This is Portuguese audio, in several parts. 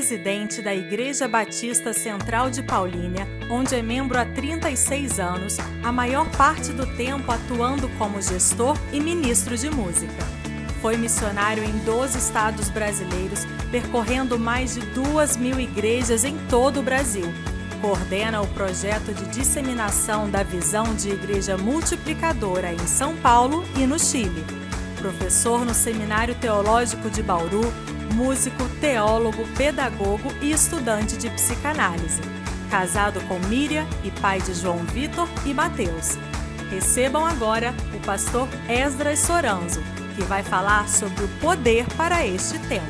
presidente da Igreja Batista Central de Paulínia, onde é membro há 36 anos, a maior parte do tempo atuando como gestor e ministro de música. Foi missionário em 12 estados brasileiros, percorrendo mais de 2.000 igrejas em todo o Brasil. Coordena o projeto de disseminação da visão de igreja multiplicadora em São Paulo e no Chile. Professor no Seminário Teológico de Bauru, músico, teólogo, pedagogo e estudante de psicanálise. Casado com Miriam e pai de João Vitor e Mateus. Recebam agora o pastor Esdras Soranzo, que vai falar sobre o poder para este tempo.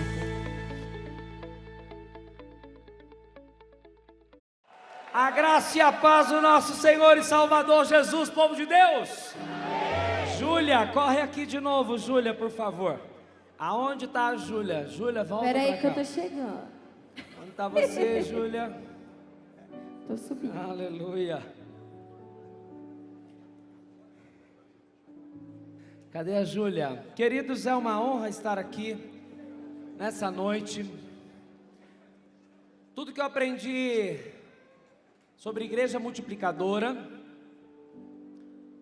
A graça e a paz do nosso Senhor e Salvador Jesus, povo de Deus. Júlia, corre aqui de novo, Júlia, por favor. Aonde está a Júlia? Júlia, volta pra cá. Espera aí que eu tô chegando. Onde está você, Júlia? Tô subindo. Aleluia. Cadê a Júlia? Queridos, é uma honra estar aqui nessa noite. Tudo que eu aprendi sobre igreja multiplicadora,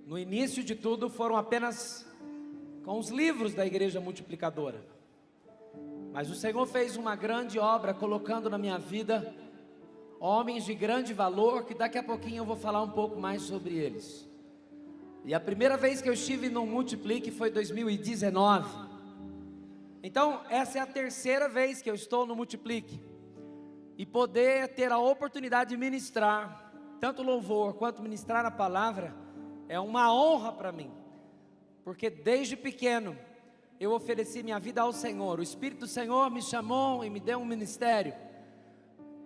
no início de tudo, foram apenas com os livros da igreja multiplicadora. Mas o Senhor fez uma grande obra, colocando na minha vida homens de grande valor, que daqui a pouquinho eu vou falar um pouco mais sobre eles. E a primeira vez que eu estive no Multiplique foi em 2019. Então, essa é a terceira vez que eu estou no Multiplique. E poder ter a oportunidade de ministrar, tanto louvor quanto ministrar a palavra, é uma honra para mim. Porque desde pequeno, eu ofereci minha vida ao Senhor. O Espírito do Senhor me chamou e me deu um ministério.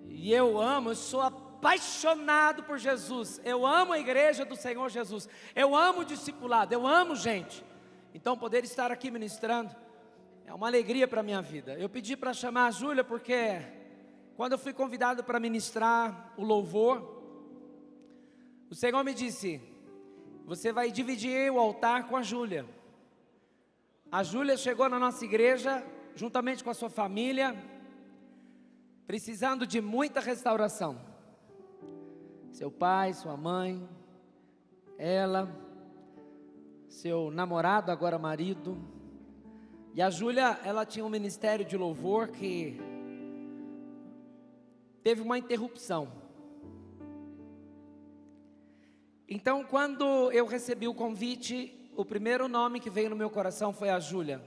E eu amo, eu sou apaixonado por Jesus. Eu amo a igreja do Senhor Jesus. Eu amo o discipulado, eu amo gente. Então poder estar aqui ministrando é uma alegria para a minha vida. Eu pedi para chamar a Júlia porque quando eu fui convidado para ministrar o louvor, o Senhor me disse: você vai dividir o altar com a Júlia. A Júlia chegou na nossa igreja, juntamente com a sua família, precisando de muita restauração. Seu pai, sua mãe, ela, seu namorado, agora marido. E a Júlia, ela tinha um ministério de louvor que teve uma interrupção. Então, quando eu recebi o convite, o primeiro nome que veio no meu coração foi a Júlia.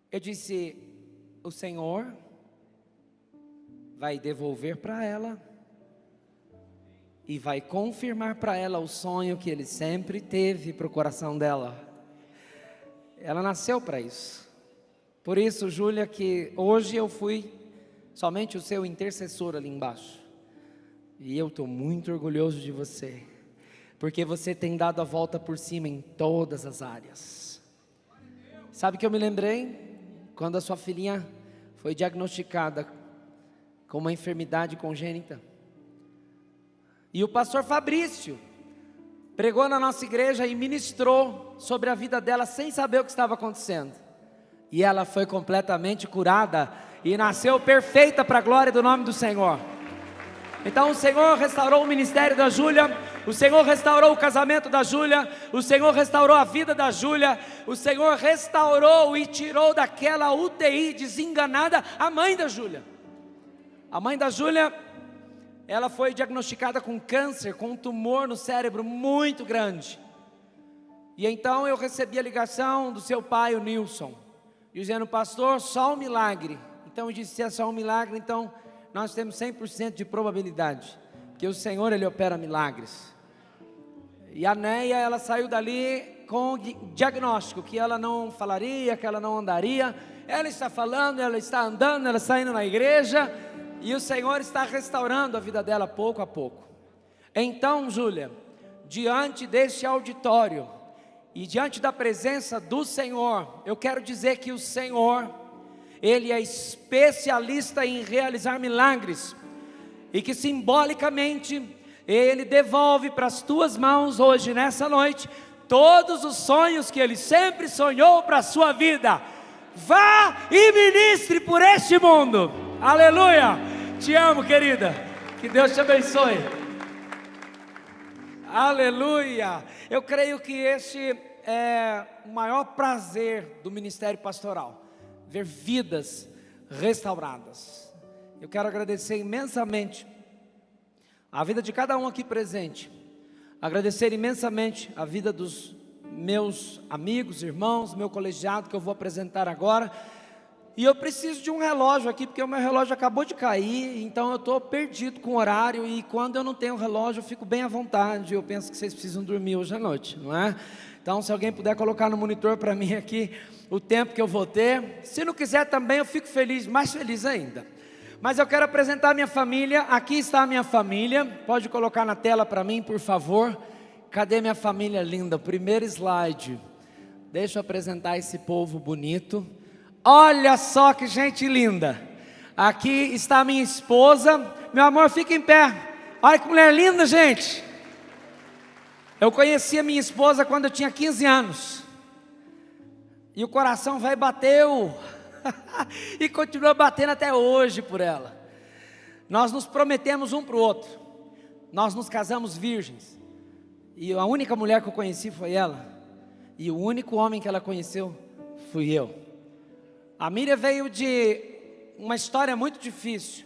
Eu disse: o Senhor vai devolver para ela e vai confirmar para ela o sonho que Ele sempre teve para o coração dela. Ela nasceu para isso. Por isso, Júlia, que hoje eu fui somente o seu intercessor ali embaixo. E eu estou muito orgulhoso de você, porque você tem dado a volta por cima em todas as áreas. Sabe que eu me lembrei? Quando a sua filhinha foi diagnosticada com uma enfermidade congênita. E o pastor Fabrício pregou na nossa igreja e ministrou sobre a vida dela sem saber o que estava acontecendo. E ela foi completamente curada e nasceu perfeita para a glória do nome do Senhor. Então o Senhor restaurou o ministério da Júlia, o Senhor restaurou o casamento da Júlia, o Senhor restaurou a vida da Júlia, o Senhor restaurou e tirou daquela UTI desenganada a mãe da Júlia. A mãe da Júlia, ela foi diagnosticada com câncer, com um tumor no cérebro muito grande. E então eu recebi a ligação do seu pai, o Nilson, dizendo: pastor, só um milagre. Então eu disse: se é só um milagre, então nós temos 100% de probabilidade, porque o Senhor, Ele opera milagres. E a Neia, ela saiu dali com o diagnóstico, que ela não falaria, que ela não andaria. Ela está falando, ela está andando, ela está indo na igreja, e o Senhor está restaurando a vida dela pouco a pouco. Então, Júlia, diante deste auditório, e diante da presença do Senhor, eu quero dizer que o Senhor, Ele é especialista em realizar milagres, e que simbolicamente Ele devolve para as tuas mãos hoje, nessa noite, todos os sonhos que Ele sempre sonhou para a sua vida. Vá e ministre por este mundo. Aleluia! Te amo, querida. Que Deus te abençoe. Aleluia! Eu creio que esse é o maior prazer do ministério pastoral, ver vidas restauradas. Eu quero agradecer imensamente a vida de cada um aqui presente, agradecer imensamente a vida dos meus amigos, irmãos, meu colegiado que eu vou apresentar agora. E eu preciso de um relógio aqui, porque o meu relógio acabou de cair, então eu estou perdido com o horário, e quando eu não tenho relógio eu fico bem à vontade. Eu penso que vocês precisam dormir hoje à noite, não é? Então se alguém puder colocar no monitor para mim aqui o tempo que eu vou ter. Se não quiser também eu fico feliz, mais feliz ainda. Mas eu quero apresentar a minha família. Aqui está a minha família, pode colocar na tela para mim, por favor. Cadê minha família linda? Primeiro slide. Deixa eu apresentar esse povo bonito. Olha só que gente linda. Aqui está a minha esposa. Meu amor, fica em pé. Olha que mulher linda, gente. Eu conheci a minha esposa quando eu tinha 15 anos. E o coração vai bateu. E continua batendo até hoje por ela. Nós nos prometemos um para o outro. Nós nos casamos virgens. E a única mulher que eu conheci foi ela. E o único homem que ela conheceu fui eu. A Miriam veio de uma história muito difícil.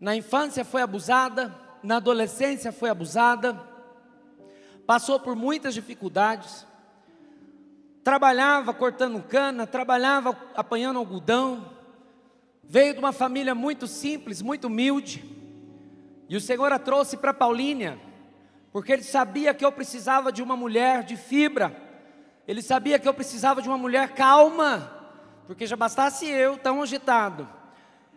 Na infância foi abusada, na adolescência foi abusada, passou por muitas dificuldades, trabalhava cortando cana, trabalhava apanhando algodão, veio de uma família muito simples, muito humilde, e o Senhor a trouxe para Paulínia, porque Ele sabia que eu precisava de uma mulher de fibra, Ele sabia que eu precisava de uma mulher calma, porque já bastasse eu tão agitado.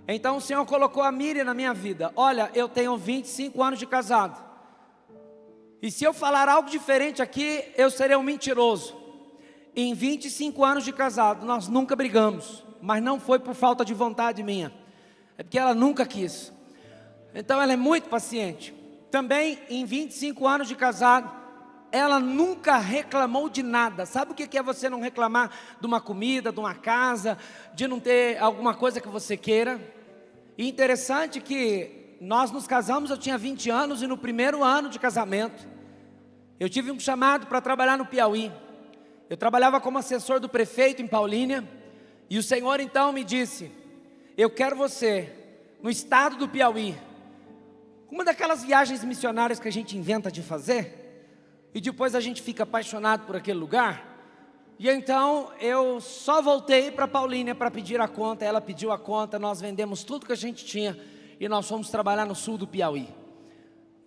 Então o Senhor colocou a Miriam na minha vida. Olha, eu tenho 25 anos de casado, e se eu falar algo diferente aqui, eu serei um mentiroso. Em 25 anos de casado, nós nunca brigamos, mas não foi por falta de vontade minha, é porque ela nunca quis. Então ela é muito paciente. Também em 25 anos de casado, ela nunca reclamou de nada. Sabe o que é você não reclamar de uma comida, de uma casa, de não ter alguma coisa que você queira? E interessante que nós nos casamos, eu tinha 20 anos, e no primeiro ano de casamento, eu tive um chamado para trabalhar no Piauí. Eu trabalhava como assessor do prefeito em Paulínia, e o Senhor então me disse: eu quero você no estado do Piauí. Uma daquelas viagens missionárias que a gente inventa de fazer, e depois a gente fica apaixonado por aquele lugar. E então eu só voltei para Paulínia para pedir a conta. Ela pediu a conta, nós vendemos tudo que a gente tinha e nós fomos trabalhar no sul do Piauí.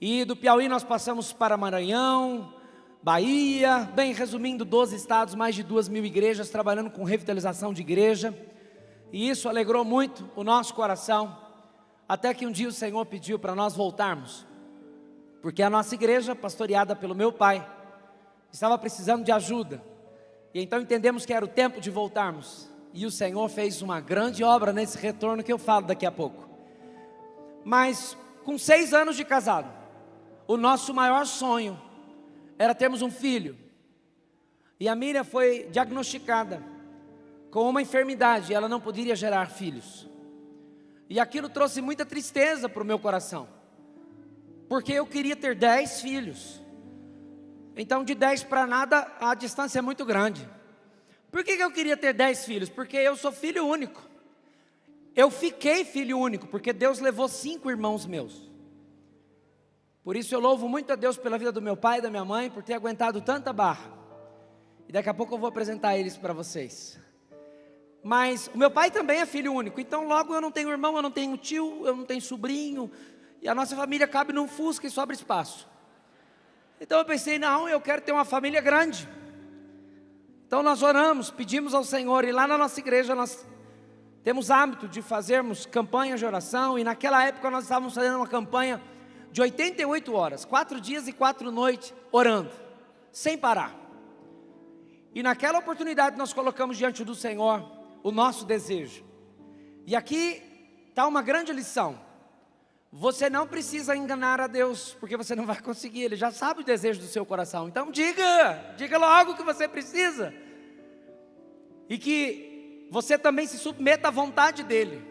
E do Piauí nós passamos para Maranhão, Bahia, bem resumindo, 12 estados, mais de 2.000 igrejas, trabalhando com revitalização de igreja. E isso alegrou muito o nosso coração, até que um dia o Senhor pediu para nós voltarmos, porque a nossa igreja, pastoreada pelo meu pai, estava precisando de ajuda. E então entendemos que era o tempo de voltarmos. E o Senhor fez uma grande obra nesse retorno que eu falo daqui a pouco. Mas com 6 anos de casado, o nosso maior sonho era termos um filho. E a Miriam foi diagnosticada com uma enfermidade, ela não poderia gerar filhos. E aquilo trouxe muita tristeza para o meu coração, porque eu queria ter 10 filhos. Então de 10 para nada, a distância é muito grande. Por que eu queria ter 10 filhos? Porque eu sou filho único. Eu fiquei filho único, porque Deus levou 5 irmãos meus. Por isso eu louvo muito a Deus pela vida do meu pai e da minha mãe, por ter aguentado tanta barra. E daqui a pouco eu vou apresentar eles para vocês. Mas o meu pai também é filho único, então logo eu não tenho irmão, eu não tenho tio, eu não tenho sobrinho, e a nossa família cabe num Fusca e sobra espaço. Então eu pensei, não, eu quero ter uma família grande. Então nós oramos, pedimos ao Senhor, e lá na nossa igreja nós temos hábito de fazermos campanhas de oração, e naquela época nós estávamos fazendo uma campanha de 88 horas, 4 dias e 4 noites, orando, sem parar. E naquela oportunidade nós colocamos diante do Senhor o nosso desejo. E aqui está uma grande lição. Você não precisa enganar a Deus, porque você não vai conseguir, Ele já sabe o desejo do seu coração. Então diga logo o que você precisa. E que você também se submeta à vontade dEle.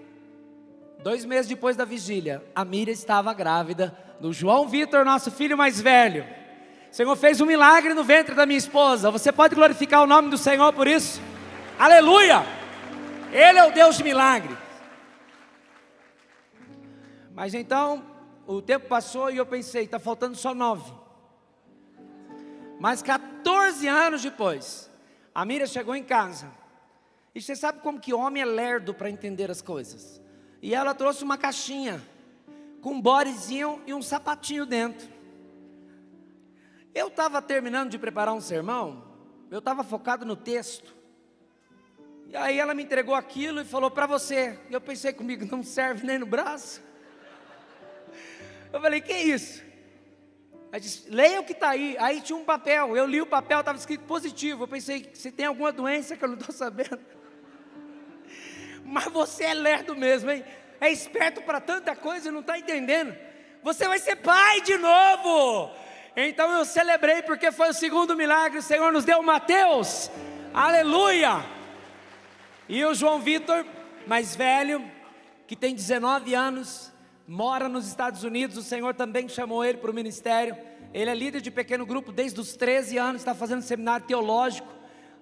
2 meses depois da vigília, a Miriam estava grávida do João Vitor, nosso filho mais velho. O Senhor fez um milagre no ventre da minha esposa. Você pode glorificar o nome do Senhor por isso? Aleluia! Ele é o Deus de milagre. Mas então, o tempo passou e eu pensei, está faltando só 9. Mas 14 anos depois, a Miriam chegou em casa. E você sabe como que homem é lerdo para entender as coisas. E ela trouxe uma caixinha com um bodezinho e um sapatinho dentro. Eu estava terminando de preparar um sermão, eu estava focado no texto. E aí ela me entregou aquilo e falou, para você. E eu pensei comigo, não serve nem no braço. Eu falei, que isso? Ela disse, leia o que está aí. Aí tinha um papel, eu li o papel, estava escrito positivo. Eu pensei, você tem alguma doença que eu não estou sabendo? Mas você é lerdo mesmo, hein? É esperto para tanta coisa e não está entendendo. Você vai ser pai de novo. Então eu celebrei porque foi o segundo milagre. O Senhor nos deu Mateus. Aleluia. E o João Vitor, mais velho, que tem 19 anos, mora nos Estados Unidos. O Senhor também chamou ele para o ministério. Ele é líder de pequeno grupo desde os 13 anos. Está fazendo seminário teológico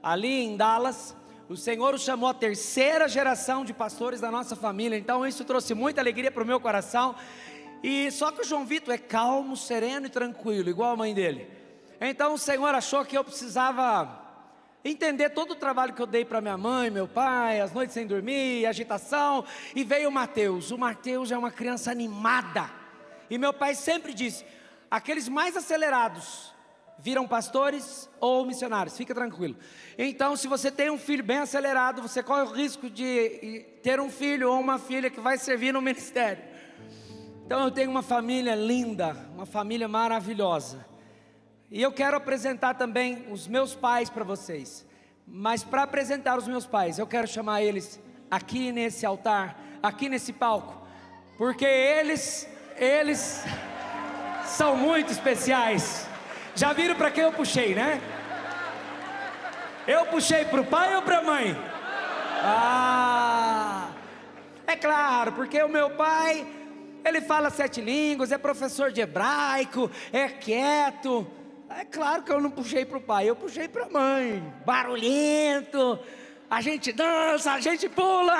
ali em Dallas. O Senhor o chamou a 3ª geração de pastores da nossa família. Então isso trouxe muita alegria para o meu coração. E só que o João Vitor é calmo, sereno e tranquilo, igual a mãe dele. Então o Senhor achou que eu precisava entender todo o trabalho que eu dei para minha mãe, meu pai, as noites sem dormir, agitação. E veio o Mateus. O Mateus é uma criança animada. E meu pai sempre disse, aqueles mais acelerados viram pastores ou missionários, fica tranquilo. Então se você tem um filho bem acelerado, você corre o risco de ter um filho ou uma filha que vai servir no ministério. Então eu tenho uma família linda, uma família maravilhosa. E eu quero apresentar também os meus pais para vocês. Mas para apresentar os meus pais, eu quero chamar eles aqui nesse altar, aqui nesse palco. Porque eles são muito especiais. Já viram para quem eu puxei, né? Eu puxei para o pai ou para a mãe? É claro, porque o meu pai, ele fala 7 línguas, é professor de hebraico, é quieto. É claro que eu não puxei para o pai, eu puxei para a mãe. Barulhento, a gente dança, a gente pula.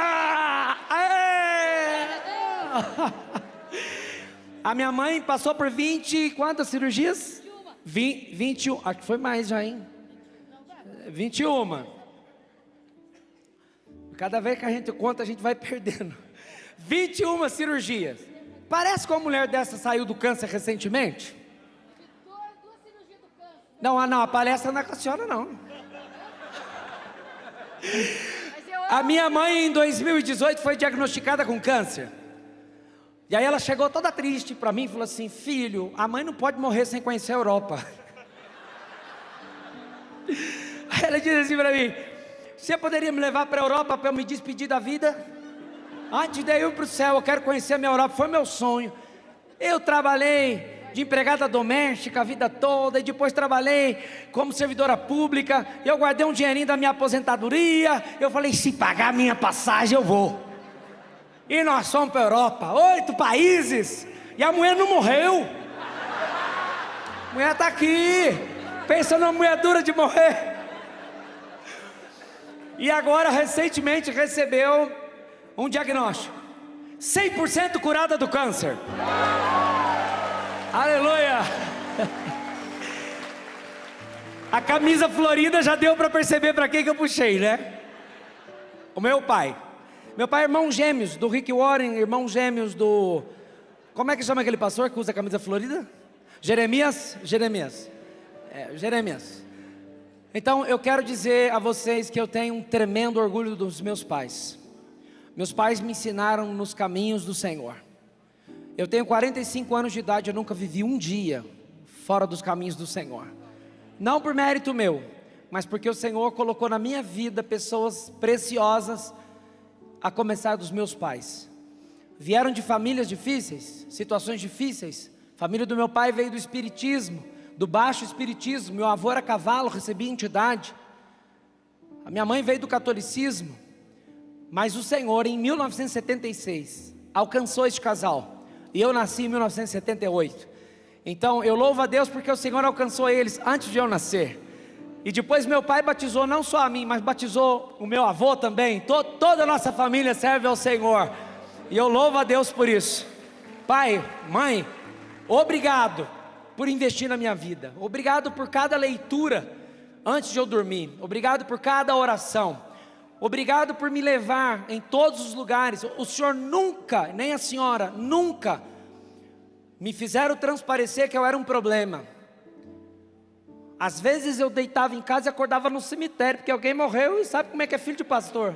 A minha mãe passou por 20, quantas cirurgias? 21, acho que foi mais já, hein? 21. Cada vez que a gente conta, a gente vai perdendo. 21 cirurgias. Parece que uma mulher dessa saiu do câncer recentemente? Não, a palestra não é com a senhora, não. A minha mãe, em 2018, foi diagnosticada com câncer. E aí ela chegou toda triste para mim e falou assim, filho, a mãe não pode morrer sem conhecer a Europa. Aí ela disse assim para mim, você poderia me levar para a Europa para eu me despedir da vida? Antes de eu ir para o céu, eu quero conhecer a minha Europa, foi meu sonho. Eu trabalhei de empregada doméstica a vida toda, e depois trabalhei como servidora pública, e eu guardei um dinheirinho da minha aposentadoria. Eu falei, se pagar a minha passagem eu vou. E nós fomos para a Europa, 8 países, e a mulher não morreu. A mulher está aqui, pensa numa mulher dura de morrer. E agora recentemente recebeu um diagnóstico, 100% curada do câncer. Aleluia. A camisa florida já deu para perceber para que eu puxei, né? O meu pai é irmão gêmeos do Rick Warren, irmão gêmeos do... Como é que chama aquele pastor que usa a camisa florida? Jeremias. Então eu quero dizer a vocês que eu tenho um tremendo orgulho dos meus pais. Meus pais me ensinaram nos caminhos do Senhor. Eu tenho 45 anos de idade, eu nunca vivi um dia fora dos caminhos do Senhor. Não por mérito meu, mas porque o Senhor colocou na minha vida pessoas preciosas, a começar dos meus pais. Vieram de famílias difíceis, situações difíceis. A família do meu pai veio do espiritismo, do baixo espiritismo. Meu avô era cavalo, recebia entidade. A minha mãe veio do catolicismo. Mas o Senhor, em 1976, alcançou este casal. E eu nasci em 1978. Então eu louvo a Deus porque o Senhor alcançou eles antes de eu nascer. E depois meu pai batizou não só a mim, mas batizou o meu avô também. Toda a nossa família serve ao Senhor. E eu louvo a Deus por isso. Pai, mãe, obrigado por investir na minha vida. Obrigado por cada leitura antes de eu dormir. Obrigado por cada oração. Obrigado por me levar em todos os lugares. O Senhor nunca, nem a senhora, nunca me fizeram transparecer que eu era um problema. Às vezes eu deitava em casa e acordava no cemitério, porque alguém morreu e sabe como é que é filho de pastor.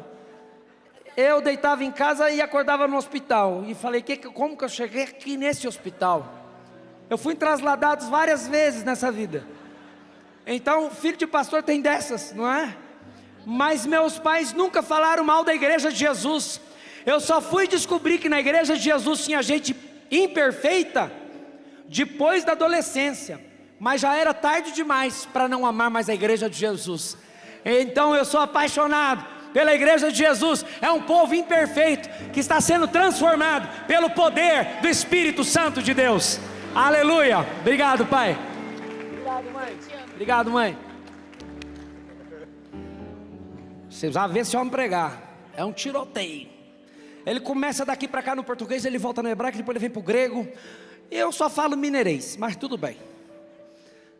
Eu deitava em casa e acordava no hospital. E falei, como que eu cheguei aqui nesse hospital? Eu fui trasladado várias vezes nessa vida. Então, filho de pastor tem dessas, não é? Mas meus pais nunca falaram mal da igreja de Jesus. Eu só fui descobrir que na igreja de Jesus tinha gente imperfeita depois da adolescência. Mas já era tarde demais para não amar mais a igreja de Jesus. Então eu sou apaixonado pela igreja de Jesus. É um povo imperfeito que está sendo transformado pelo poder do Espírito Santo de Deus. Aleluia. Obrigado, pai. Obrigado, mãe. Obrigado, mãe. Você já vê esse homem pregar. É um tiroteio. Ele começa daqui para cá no português, ele volta no hebraico, depois ele vem para o grego. Eu só falo mineirês, mas tudo bem.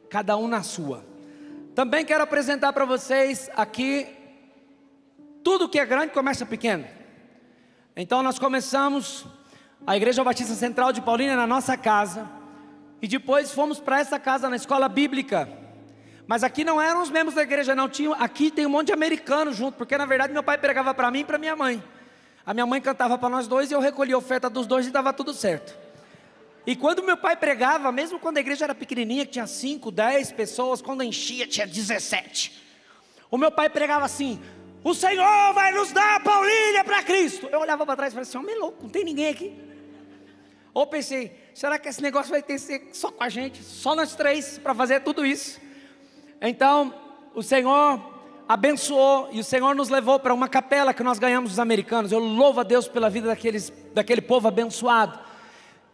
Cada um na sua. Também quero apresentar para vocês aqui, tudo que é grande começa pequeno. Então nós começamos a Igreja Batista Central de Paulínia na nossa casa, e depois fomos para essa casa na escola bíblica. Mas aqui não eram os membros da igreja não, aqui tem um monte de americanos junto, porque na verdade meu pai pregava para mim e para minha mãe. A minha mãe cantava para nós dois e eu recolhia a oferta dos dois e dava tudo certo. E quando meu pai pregava, mesmo quando a igreja era pequenininha, que tinha 5, 10 pessoas, quando enchia tinha 17. O meu pai pregava assim, o Senhor vai nos dar Paulínia para Cristo. Eu olhava para trás e falei assim, homem louco, não tem ninguém aqui. Ou pensei, será que esse negócio vai ter que ser só com a gente, só nós três, para fazer tudo isso? Então, o Senhor abençoou e o Senhor nos levou para uma capela que nós ganhamos dos americanos. Eu louvo a Deus pela vida daquele povo abençoado.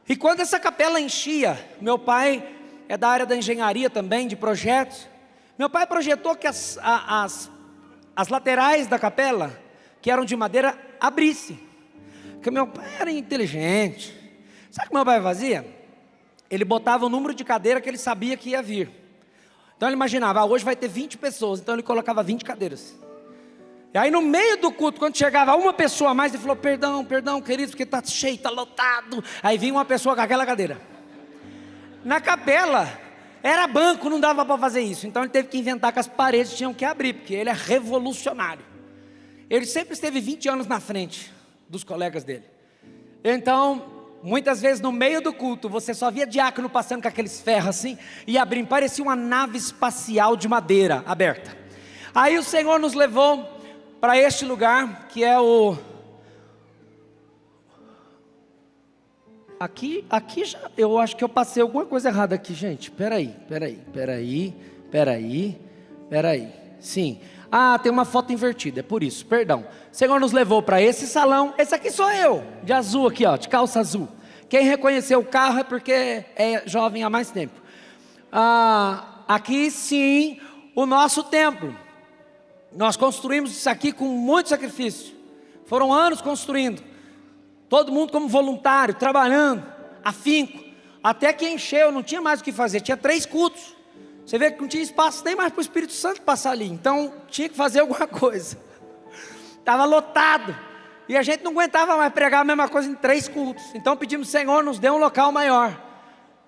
E quando essa capela enchia, meu pai é da área da engenharia também, de projetos. Meu pai projetou que as laterais da capela, que eram de madeira, abrissem. Porque meu pai era inteligente. Sabe o que meu pai fazia? Ele botava o número de cadeira que ele sabia que ia vir. Então ele imaginava, hoje vai ter 20 pessoas, então ele colocava 20 cadeiras. E aí no meio do culto, quando chegava uma pessoa a mais, ele falou, perdão queridos, porque está cheio, está lotado. Aí vinha uma pessoa com aquela cadeira. Na capela, era banco, não dava para fazer isso. Então ele teve que inventar que as paredes tinham que abrir, porque ele é revolucionário. Ele sempre esteve 20 anos na frente dos colegas dele. Então, muitas vezes no meio do culto, você só via diácono passando com aqueles ferros assim, e abrindo, parecia uma nave espacial de madeira aberta. Aí o Senhor nos levou para este lugar, que é o... Aqui já, eu acho que eu passei alguma coisa errada aqui, gente. Peraí. Sim. Ah, tem uma foto invertida, é por isso, perdão. O Senhor nos levou para esse salão. Esse aqui sou eu, de azul aqui, ó, de calça azul. Quem reconheceu o carro é porque é jovem há mais tempo. Aqui sim, o nosso templo. Nós construímos isso aqui com muito sacrifício. Foram anos construindo. Todo mundo como voluntário, trabalhando, afinco. Até que encheu, não tinha mais o que fazer. Tinha 3 cultos. Você vê que não tinha espaço nem mais para o Espírito Santo passar ali. Então tinha que fazer alguma coisa. Estava lotado. E a gente não aguentava mais pregar a mesma coisa em 3 cultos. Então pedimos, Senhor, nos dê um local maior.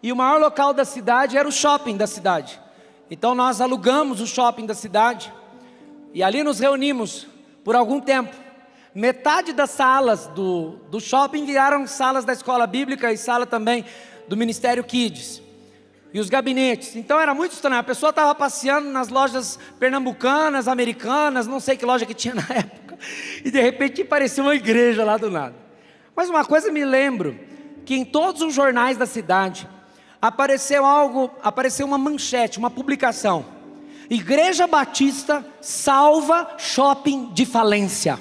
E o maior local da cidade era o shopping da cidade. Então nós alugamos o shopping da cidade. E ali nos reunimos por algum tempo. Metade das salas do shopping viraram salas da escola bíblica e sala também do Ministério Kids. E os gabinetes. Então era muito estranho. A pessoa estava passeando nas lojas pernambucanas, americanas, não sei que loja que tinha na época. E de repente parecia uma igreja lá do nada. Mas uma coisa me lembro, que em todos os jornais da cidade apareceu uma manchete, uma publicação. Igreja Batista salva shopping de falência.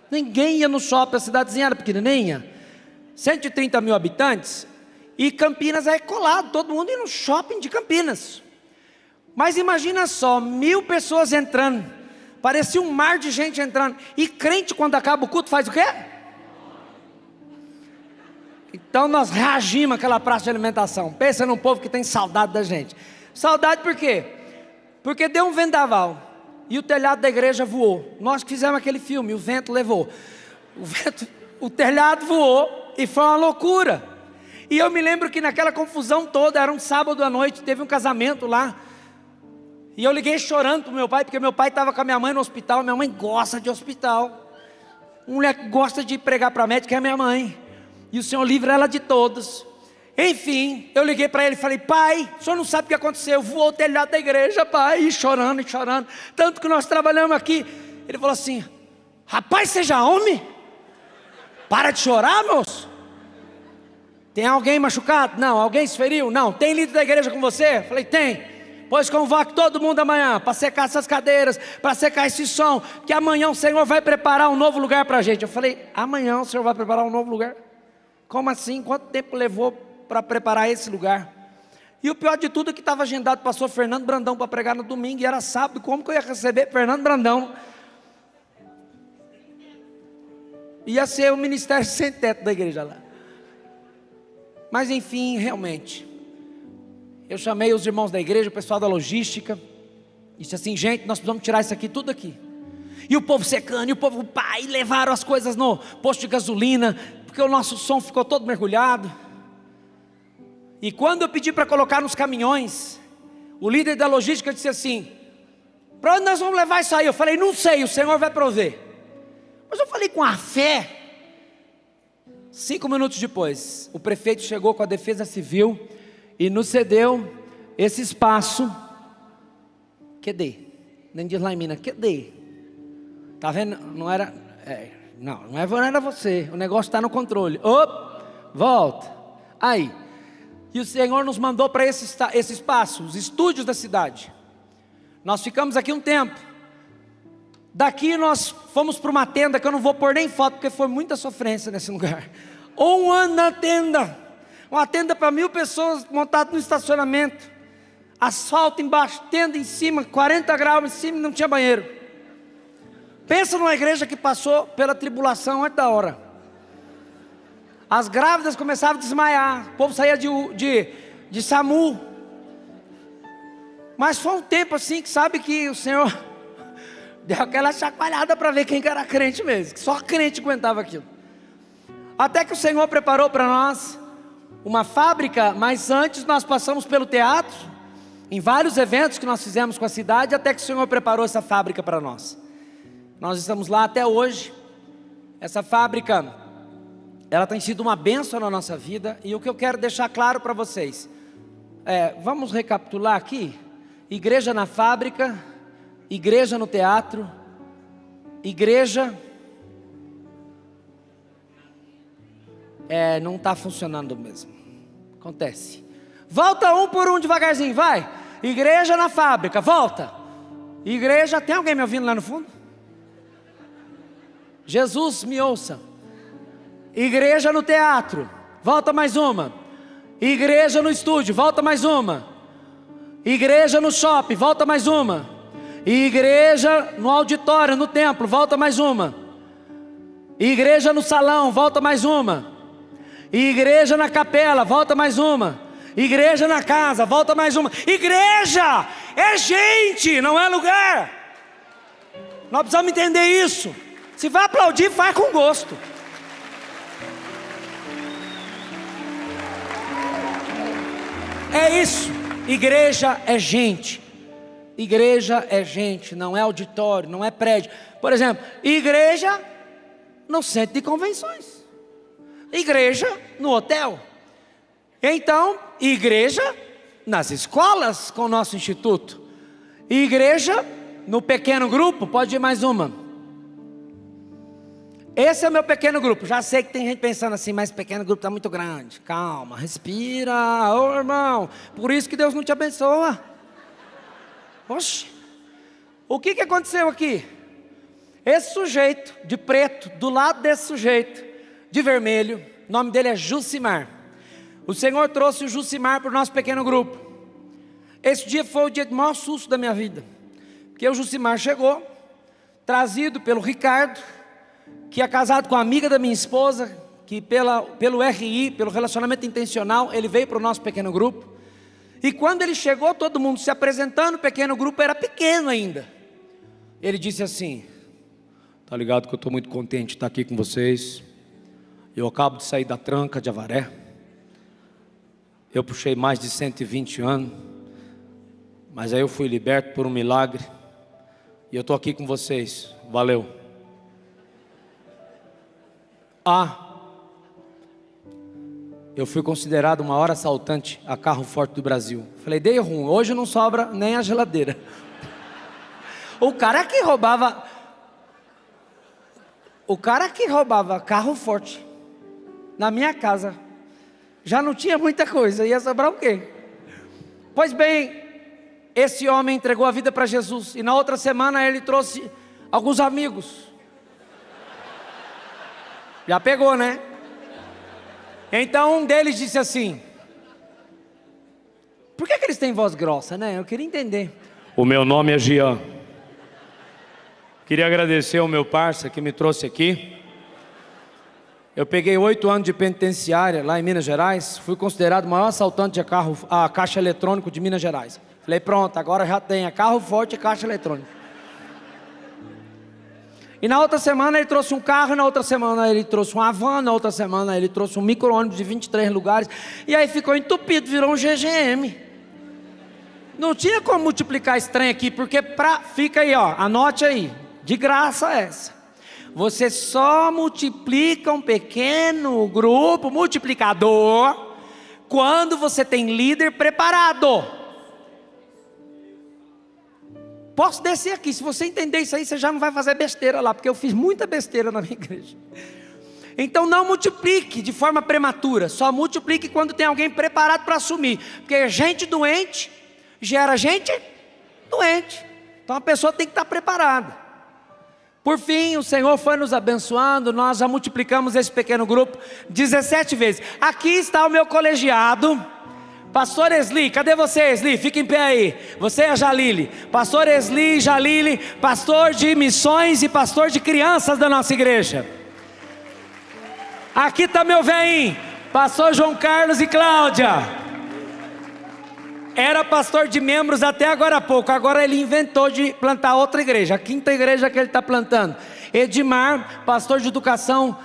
Ninguém ia no shopping, a cidadezinha era pequenininha, 130 mil habitantes, e Campinas é colado, todo mundo ia no shopping de Campinas. Mas imagina só, 1000 pessoas entrando, parecia um mar de gente entrando, e crente quando acaba o culto faz o quê? Então nós reagimos àquela praça de alimentação. Pensa num povo que tem saudade da gente. Saudade por quê? Porque deu um vendaval e o telhado da igreja voou. Nós que fizemos aquele filme, o vento levou. O telhado voou e foi uma loucura. E eu me lembro que naquela confusão toda, era um sábado à noite, teve um casamento lá. E eu liguei chorando para o meu pai, porque meu pai estava com a minha mãe no hospital. Minha mãe gosta de hospital. Uma mulher que gosta de pregar para médica é a minha mãe. E o Senhor livra ela de todos. Enfim, eu liguei para ele e falei: pai, o senhor não sabe o que aconteceu, voou o telhado da igreja, pai. E chorando, tanto que nós trabalhamos aqui. Ele falou assim: rapaz, seja homem, para de chorar, moço. Tem alguém machucado? Não. Alguém se feriu? Não. Tem líder da igreja com você? Falei: tem. Pois convoque todo mundo amanhã, para secar essas cadeiras, para secar esse som, que amanhã o Senhor vai preparar um novo lugar para a gente. Eu falei: amanhã o Senhor vai preparar um novo lugar? Como assim? Quanto tempo levou para preparar esse lugar? E o pior de tudo é que estava agendado o pastor Fernando Brandão para pregar no domingo, e era sábado. Como que eu ia receber Fernando Brandão? Ia ser o ministério sem teto da igreja lá. Mas enfim, realmente, eu chamei os irmãos da igreja, o pessoal da logística, disse assim: gente, nós precisamos tirar isso aqui, tudo aqui. E o povo secando, e o povo, pai, levaram as coisas no posto de gasolina, porque o nosso som ficou todo mergulhado. E quando eu pedi para colocar nos caminhões, o líder da logística disse assim: para onde nós vamos levar isso aí? Eu falei: não sei, o Senhor vai prover. Mas eu falei com a fé. 5 minutos depois, o prefeito chegou com a defesa civil e nos cedeu esse espaço. Cadê? Nem diz lá em Minas, cadê? Tá vendo? Não era... não era você. O negócio está no controle. Volta. Aí. E o Senhor nos mandou para esse espaço, os estúdios da cidade. Nós ficamos aqui um tempo. Daqui nós fomos para uma tenda, que eu não vou pôr nem foto, porque foi muita sofrência nesse lugar. 1 ano na tenda. Uma tenda para 1000 pessoas, montada no estacionamento. Asfalto embaixo, tenda em cima, 40 graus em cima, não tinha banheiro. Pensa numa igreja que passou pela tribulação antes da hora. As grávidas começavam a desmaiar, o povo saía de SAMU. Mas foi um tempo assim que sabe que o Senhor deu aquela chacoalhada para ver quem que era crente mesmo, que só crente aguentava aquilo. Até que o Senhor preparou para nós uma fábrica, mas antes nós passamos pelo teatro, em vários eventos que nós fizemos com a cidade, até que o Senhor preparou essa fábrica para nós. Nós estamos lá até hoje. Essa fábrica, ela tem sido uma bênção na nossa vida. E o que eu quero deixar claro para vocês, vamos recapitular aqui: igreja na fábrica, igreja no teatro, igreja... não está funcionando mesmo. Acontece. Volta um por um devagarzinho, vai. Igreja na fábrica, volta. Igreja, tem alguém me ouvindo lá no fundo? Jesus, me ouça. Igreja no teatro, volta mais uma. Igreja no estúdio, volta mais uma. Igreja no shopping, volta mais uma. Igreja no auditório, no templo, volta mais uma. Igreja no salão, volta mais uma. Igreja na capela, volta mais uma. Igreja na casa, volta mais uma. Igreja é gente, não é lugar. Nós precisamos entender isso. Se vai aplaudir, faz com gosto. É isso. Igreja é gente. Igreja é gente, não é auditório, não é prédio. Por exemplo, igreja no centro de convenções, igreja no hotel. Então, igreja nas escolas com o nosso instituto, igreja no pequeno grupo. Pode ir mais uma. Esse é o meu pequeno grupo. Já sei que tem gente pensando assim: mas pequeno grupo está muito grande. Calma, respira, ô irmão. Por isso que Deus não te abençoa. Oxe, o que aconteceu aqui? Esse sujeito de preto, do lado desse sujeito de vermelho, o nome dele é Jucimar. O Senhor trouxe o Jucimar para o nosso pequeno grupo. Esse dia foi o dia de maior susto da minha vida, porque o Jucimar chegou, trazido pelo Ricardo, que é casado com a amiga da minha esposa, que pelo RI, pelo relacionamento intencional, ele veio para o nosso pequeno grupo. E quando ele chegou, todo mundo se apresentando, o pequeno grupo era pequeno ainda. Ele disse assim: tá ligado que eu estou muito contente de estar aqui com vocês. Eu acabo de sair da tranca de Avaré. Eu puxei mais de 120 anos, mas aí eu fui liberto por um milagre. E eu estou aqui com vocês, valeu. Eu fui considerado o maior assaltante a carro forte do Brasil. Falei, dei ruim, hoje não sobra nem a geladeira. O cara que roubava carro forte na minha casa, já não tinha muita coisa, ia sobrar o quê? Pois bem, esse homem entregou a vida para Jesus, e na outra semana ele trouxe alguns amigos. Já pegou, né? Então um deles disse assim: por que eles têm voz grossa, né? Eu queria entender. O meu nome é Jean. Queria agradecer ao meu parça que me trouxe aqui. Eu peguei 8 anos de penitenciária lá em Minas Gerais. Fui considerado o maior assaltante a caixa eletrônico de Minas Gerais. Falei, pronto, agora já tem carro forte e caixa eletrônica. E na outra semana ele trouxe um carro, na outra semana ele trouxe uma van, na outra semana ele trouxe um micro-ônibus de 23 lugares. E aí ficou entupido, virou um GGM. Não tinha como multiplicar esse trem aqui, porque fica aí, ó, anote aí, de graça essa. Você só multiplica um pequeno grupo multiplicador quando você tem líder preparado. Posso descer aqui, se você entender isso aí, você já não vai fazer besteira lá, porque eu fiz muita besteira na minha igreja. Então não multiplique de forma prematura, só multiplique quando tem alguém preparado para assumir, porque gente doente gera gente doente, então a pessoa tem que estar preparada. Por fim, o Senhor foi nos abençoando, nós já multiplicamos esse pequeno grupo 17 vezes. Aqui está o meu colegiado. Pastor Esli, cadê você, Esli? Fica em pé aí. Você é a Jalile. Pastor Esli, Jalile, pastor de missões e pastor de crianças da nossa igreja. Aqui está meu velhinho, pastor João Carlos e Cláudia. Era pastor de membros até agora há pouco. Agora ele inventou de plantar outra igreja, a 5ª igreja que ele está plantando. Edmar, pastor de educação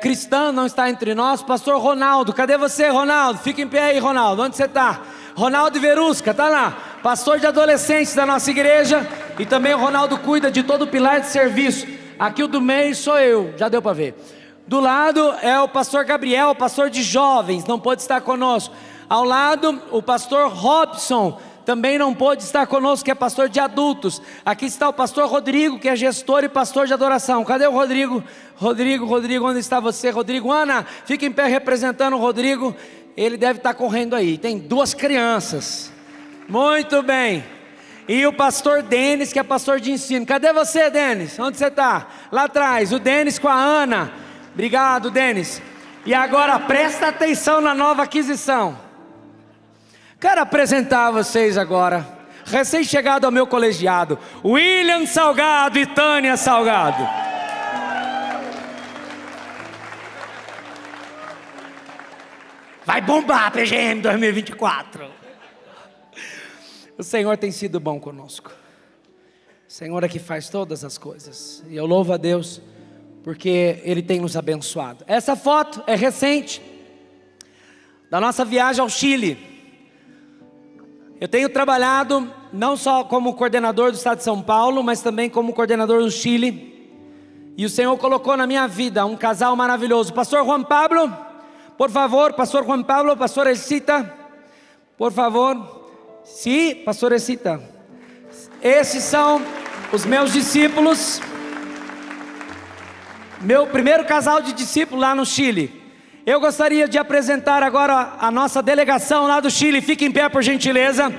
cristã, não está entre nós. Pastor Ronaldo, cadê você, Ronaldo? Fica em pé aí, Ronaldo, onde você está? Ronaldo Verusca, está lá, pastor de adolescentes da nossa igreja. E também o Ronaldo cuida de todo o pilar de serviço. Aqui o do meio sou eu, já deu para ver. Do lado é o pastor Gabriel, pastor de jovens, não pôde estar conosco. Ao lado o pastor Robson, também não pôde estar conosco, que é pastor de adultos. Aqui está o pastor Rodrigo, que é gestor e pastor de adoração. Cadê o Rodrigo? Rodrigo, onde está você, Rodrigo? Ana, fica em pé representando o Rodrigo. Ele deve estar correndo aí, tem 2 crianças. Muito bem. E o pastor Denis, que é pastor de ensino. Cadê você, Denis? Onde você está? Lá atrás, o Denis com a Ana. Obrigado, Denis. E agora presta atenção na nova aquisição. Quero apresentar a vocês agora, recém-chegado ao meu colegiado, William Salgado e Tânia Salgado. Vai bombar a PGM 2024. O Senhor tem sido bom conosco. O Senhor é que faz todas as coisas. E eu louvo a Deus, porque Ele tem nos abençoado. Essa foto é recente, da nossa viagem ao Chile. Eu tenho trabalhado não só como coordenador do estado de São Paulo, mas também como coordenador do Chile. E o Senhor colocou na minha vida um casal maravilhoso. Pastor Juan Pablo, por favor, pastor Juan Pablo, pastor Elcita, por favor. Sim, pastor Elcita. Esses são os meus discípulos. Meu primeiro casal de discípulos lá no Chile. Eu gostaria de apresentar agora a nossa delegação lá do Chile. Fique em pé, por gentileza.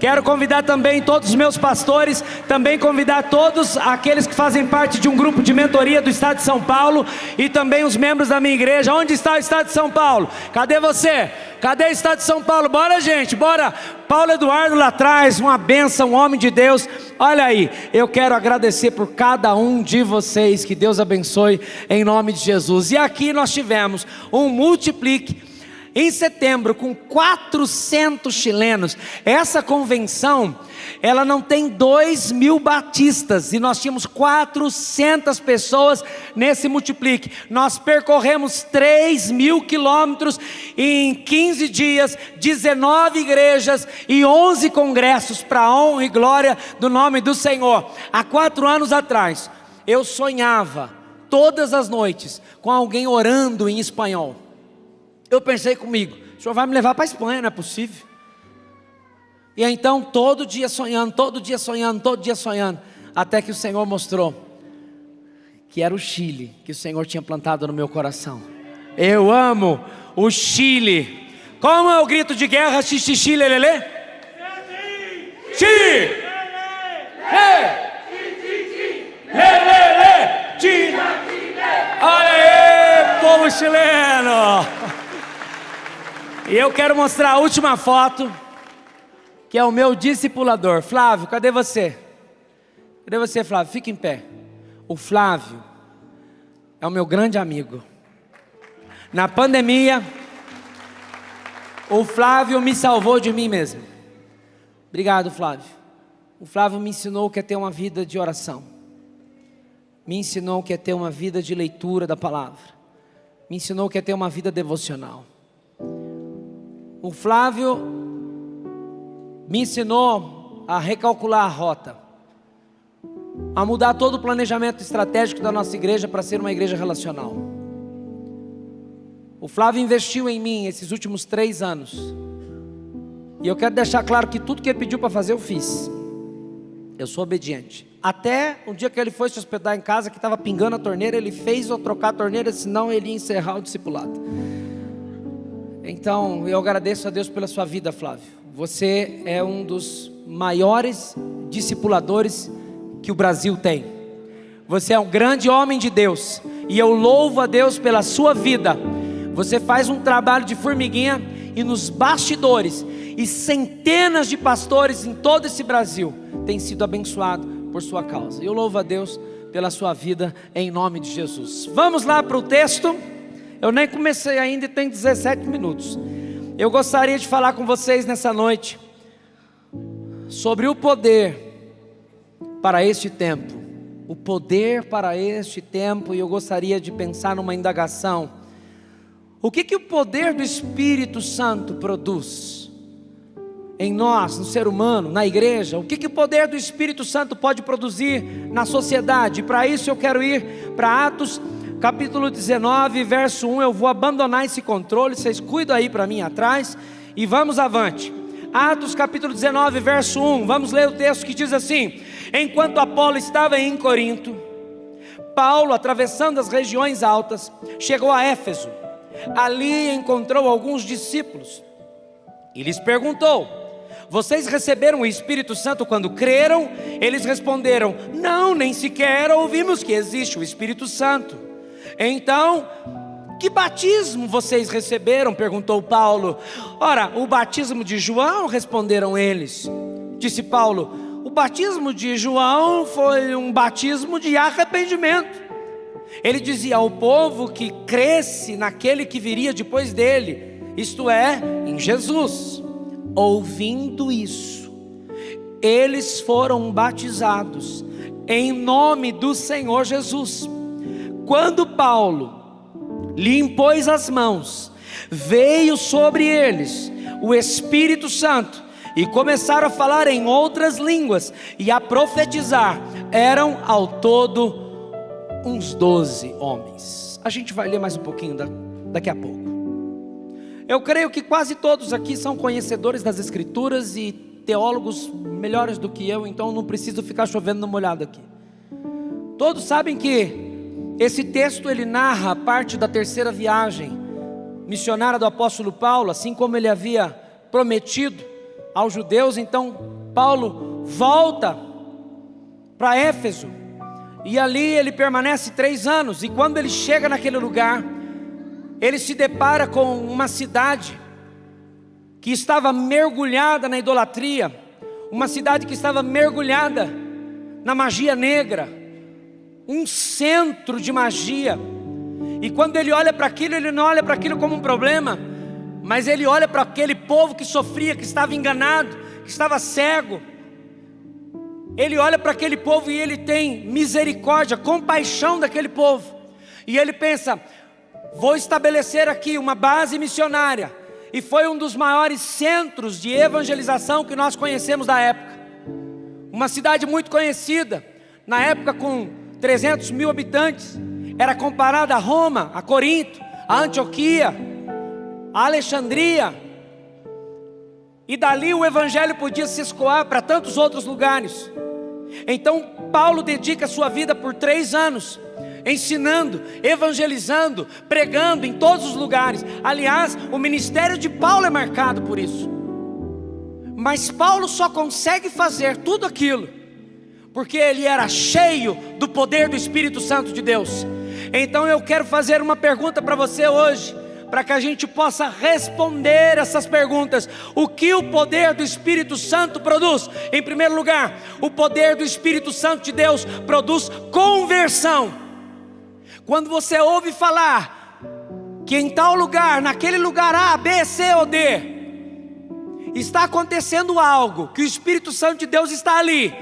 Quero convidar também todos os meus pastores, também convidar todos aqueles que fazem parte de um grupo de mentoria do Estado de São Paulo e também os membros da minha igreja. Onde está o Estado de São Paulo? Cadê você? Cadê o Estado de São Paulo? Bora, gente, bora. Paulo Eduardo lá atrás, uma bênção, um homem de Deus. Olha aí, eu quero agradecer por cada um de vocês, que Deus abençoe em nome de Jesus. E aqui nós tivemos um Multiplique em setembro com 400 chilenos. Essa convenção, ela não tem 2.000 batistas, e nós tínhamos 400 pessoas nesse Multiplique. Nós percorremos 3.000 quilômetros em 15 dias, 19 igrejas e 11 congressos, para a honra e glória do nome do Senhor. Há 4 anos atrás, eu sonhava todas as noites com alguém orando em espanhol. Eu pensei comigo, o Senhor vai me levar para a Espanha, não é possível. E então todo dia sonhando, até que o Senhor mostrou que era o Chile que o Senhor tinha plantado no meu coração. Eu amo o Chile. Como é o grito de guerra? Xixi, lelele? Chile! Lelele! Olha aí, povo chileno! E eu quero mostrar a última foto, que é o meu discipulador. Flávio, cadê você? Cadê você, Flávio? Fica em pé. O Flávio é o meu grande amigo. Na pandemia, o Flávio me salvou de mim mesmo. Obrigado, Flávio. O Flávio me ensinou o que é ter uma vida de oração. Me ensinou o que é ter uma vida de leitura da palavra. Me ensinou o que é ter uma vida devocional. O Flávio me ensinou a recalcular a rota, a mudar todo o planejamento estratégico da nossa igreja para ser uma igreja relacional. O Flávio investiu em mim esses últimos 3 anos. E eu quero deixar claro que tudo que ele pediu para fazer eu fiz. Eu sou obediente. Até o dia que ele foi se hospedar em casa, que estava pingando a torneira, ele fez eu trocar a torneira, senão ele ia encerrar o discipulado. Então, eu agradeço a Deus pela sua vida, Flávio. Você é um dos maiores discipuladores que o Brasil tem. Você é um grande homem de Deus, e eu louvo a Deus pela sua vida. Você faz um trabalho de formiguinha e nos bastidores, e centenas de pastores em todo esse Brasil têm sido abençoados por sua causa. Eu louvo a Deus pela sua vida em nome de Jesus. Vamos lá para o texto. Eu nem comecei ainda e tem 17 minutos. Eu gostaria de falar com vocês nessa noite sobre o poder para este tempo. O poder para este tempo. E eu gostaria de pensar numa indagação. O que o poder do Espírito Santo produz em nós, no ser humano, na igreja? O que o poder do Espírito Santo pode produzir na sociedade? Para isso eu quero ir para Atos capítulo 19, verso 1, eu vou abandonar esse controle, vocês cuidam aí para mim atrás, e vamos avante. Atos capítulo 19, verso 1, vamos ler o texto que diz assim: enquanto Apolo estava em Corinto, Paulo, atravessando as regiões altas, chegou a Éfeso. Ali encontrou alguns discípulos, e lhes perguntou: vocês receberam o Espírito Santo quando creram? Eles responderam: não, nem sequer ouvimos que existe o Espírito Santo. Então, que batismo vocês receberam? Perguntou Paulo. Ora, o batismo de João, responderam eles. Disse Paulo: o batismo de João foi um batismo de arrependimento. Ele dizia ao povo que cresce naquele que viria depois dele, isto é, em Jesus. Ouvindo isso, eles foram batizados em nome do Senhor Jesus. Quando Paulo lhe impôs as mãos, veio sobre eles o Espírito Santo, e começaram a falar em outras línguas e a profetizar. Eram ao todo uns 12 homens. A gente vai ler mais um pouquinho daqui a pouco. Eu creio que quase todos aqui são conhecedores das Escrituras e teólogos melhores do que eu, então não preciso ficar chovendo no molhado aqui. Todos sabem que esse texto ele narra parte da terceira viagem missionária do apóstolo Paulo, assim como ele havia prometido aos judeus. Então Paulo volta para Éfeso, e ali ele permanece 3 anos. E quando ele chega naquele lugar, ele se depara com uma cidade que estava mergulhada na idolatria, uma cidade que estava mergulhada na magia negra, um centro de magia. E quando ele olha para aquilo, ele não olha para aquilo como um problema, mas ele olha para aquele povo que sofria, que estava enganado, que estava cego. Ele olha para aquele povo e ele tem misericórdia, compaixão daquele povo. E ele pensa: vou estabelecer aqui uma base missionária. E foi um dos maiores centros de evangelização que nós conhecemos da época. Uma cidade muito conhecida, na época com 300 mil habitantes. Era comparada a Roma, a Corinto, a Antioquia, a Alexandria. E dali o evangelho podia se escoar para tantos outros lugares. Então Paulo dedica a sua vida por 3 anos, ensinando, evangelizando, pregando em todos os lugares. Aliás, o ministério de Paulo é marcado por isso. Mas Paulo só consegue fazer tudo aquilo porque ele era cheio do poder do Espírito Santo de Deus. Então eu quero fazer uma pergunta para você hoje, para que a gente possa responder essas perguntas. O que o poder do Espírito Santo produz? Em primeiro lugar, o poder do Espírito Santo de Deus produz conversão. Quando você ouve falar que em tal lugar, naquele lugar A, B, C ou D, está acontecendo algo, que o Espírito Santo de Deus está ali,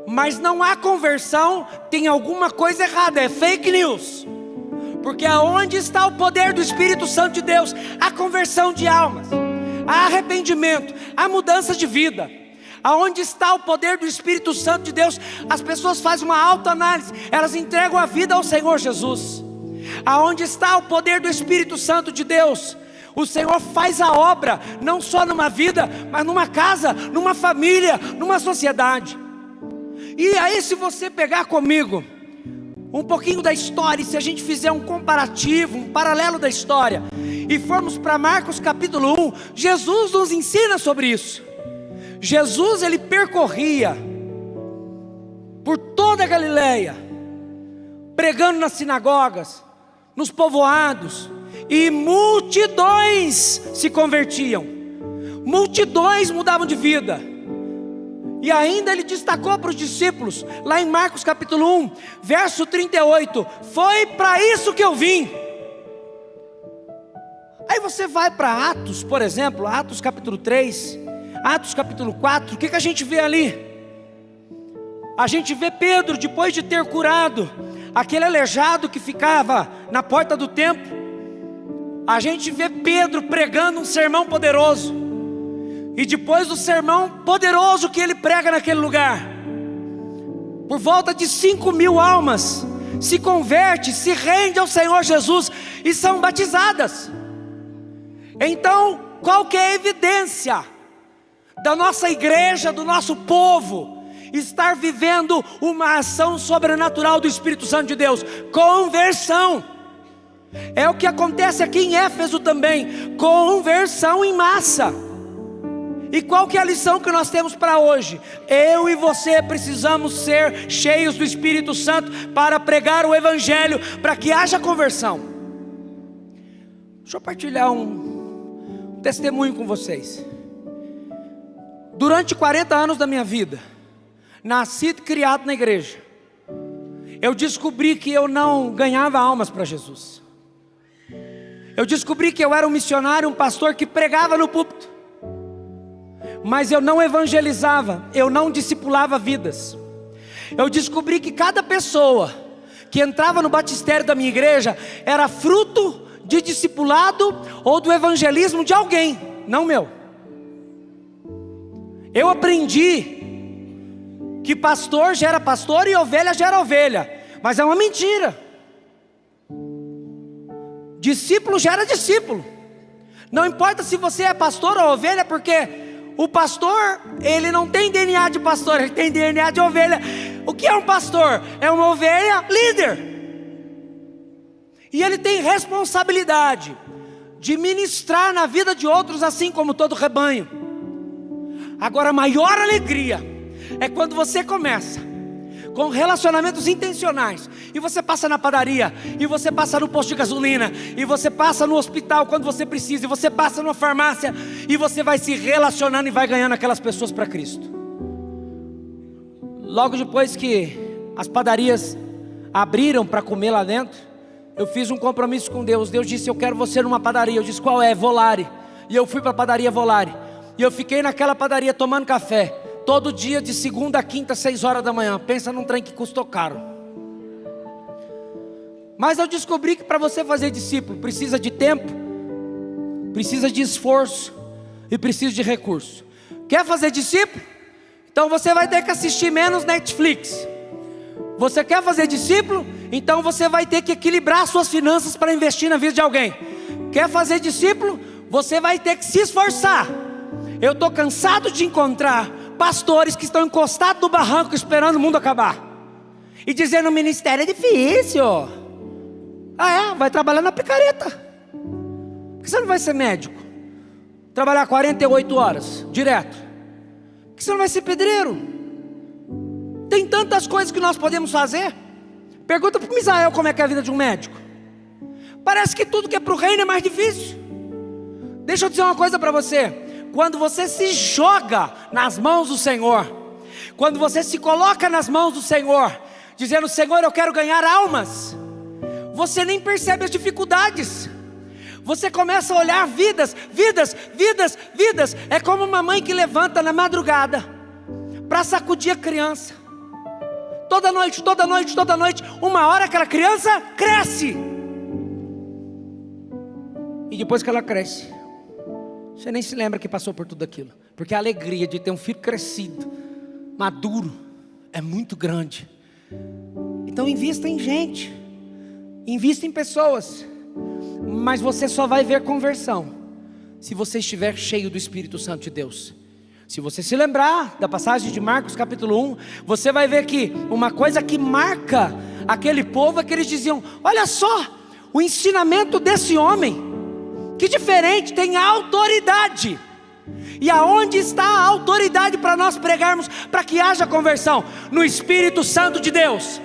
mas não há conversão, tem alguma coisa errada, é fake news. Porque aonde está o poder do Espírito Santo de Deus? Há conversão de almas, há arrependimento, há mudança de vida. Aonde está o poder do Espírito Santo de Deus? As pessoas fazem uma autoanálise, elas entregam a vida ao Senhor Jesus. Aonde está o poder do Espírito Santo de Deus? O Senhor faz a obra, não só numa vida, mas numa casa, numa família, numa sociedade. E aí, se você pegar comigo um pouquinho da história, e se a gente fizer um comparativo, um paralelo da história, e formos para Marcos capítulo 1, Jesus nos ensina sobre isso. Jesus, ele percorria por toda a Galileia, pregando nas sinagogas, nos povoados, e multidões se convertiam, multidões mudavam de vida. E ainda ele destacou para os discípulos, lá em Marcos capítulo 1, verso 38, foi para isso que eu vim. Aí você vai para Atos, por exemplo, Atos capítulo 3, Atos capítulo 4, o que a gente vê ali? A gente vê Pedro, depois de ter curado aquele aleijado que ficava na porta do templo, a gente vê Pedro pregando um sermão poderoso. E depois do sermão poderoso que ele prega naquele lugar, por volta de 5.000 almas se converte, se rende ao Senhor Jesus e são batizadas. Então, qual que é a evidência da nossa igreja, do nosso povo estar vivendo uma ação sobrenatural do Espírito Santo de Deus? Conversão. É o que acontece aqui em Éfeso também, conversão em massa. E qual que é a lição que nós temos para hoje? Eu e você precisamos ser cheios do Espírito Santo para pregar o Evangelho, para que haja conversão. Deixa eu partilhar um testemunho com vocês. Durante 40 anos da minha vida, nascido e criado na igreja, eu descobri que eu não ganhava almas para Jesus. Eu descobri que eu era um missionário, um pastor que pregava no púlpito, mas eu não evangelizava, eu não discipulava vidas. Eu descobri que cada pessoa que entrava no batistério da minha igreja era fruto de discipulado ou do evangelismo de alguém, não meu. Eu aprendi que pastor gera pastor e ovelha gera ovelha, mas é uma mentira. Discípulo gera discípulo. Não importa se você é pastor ou ovelha, porque o pastor, ele não tem DNA de pastor, ele tem DNA de ovelha. O que é um pastor? É uma ovelha líder. E ele tem responsabilidade de ministrar na vida de outros, assim como todo rebanho. Agora, a maior alegria é quando você começa com relacionamentos intencionais, e você passa na padaria, e você passa no posto de gasolina, e você passa no hospital quando você precisa, e você passa numa farmácia, e você vai se relacionando e vai ganhando aquelas pessoas para Cristo. Logo depois que as padarias abriram para comer lá dentro, eu fiz um compromisso com Deus. Deus disse: eu quero você numa padaria. Eu disse: qual é? Volare. E eu fui para a padaria Volare, e eu fiquei naquela padaria tomando café todo dia, de segunda a quinta, 6 horas da manhã. Pensa num trem que custou caro. Mas eu descobri que para você fazer discípulo, precisa de tempo, precisa de esforço e precisa de recurso. Quer fazer discípulo? Então você vai ter que assistir menos Netflix. Você quer fazer discípulo? Então você vai ter que equilibrar suas finanças para investir na vida de alguém. Quer fazer discípulo? Você vai ter que se esforçar. Eu estou cansado de encontrar pastores que estão encostados no barranco esperando o mundo acabar e dizendo: o ministério é difícil. Ah é? Vai trabalhar na picareta. Por que você não vai ser médico? Trabalhar 48 horas direto? Por que você não vai ser pedreiro? Tem tantas coisas que nós podemos fazer. Pergunta para o Misael como é que é a vida de um médico. Parece que tudo que é para o reino é mais difícil. Deixa eu dizer uma coisa para você. Quando você se joga nas mãos do Senhor, quando você se coloca nas mãos do Senhor, dizendo: Senhor, eu quero ganhar almas, você nem percebe as dificuldades. Você começa a olhar vidas. É como uma mãe que levanta na madrugada para sacudir a criança. Toda noite, uma hora aquela criança cresce. E depois que ela cresce, você nem se lembra que passou por tudo aquilo, porque a alegria de ter um filho crescido, maduro, é muito grande. Então invista em gente, invista em pessoas, mas você só vai ver conversão se você estiver cheio do Espírito Santo de Deus. Se você se lembrar da passagem de Marcos capítulo 1, você vai ver que uma coisa que marca aquele povo é que eles diziam: olha só, o ensinamento desse homem, que diferente, tem autoridade. E aonde está a autoridade para nós pregarmos, para que haja conversão? No Espírito Santo de Deus.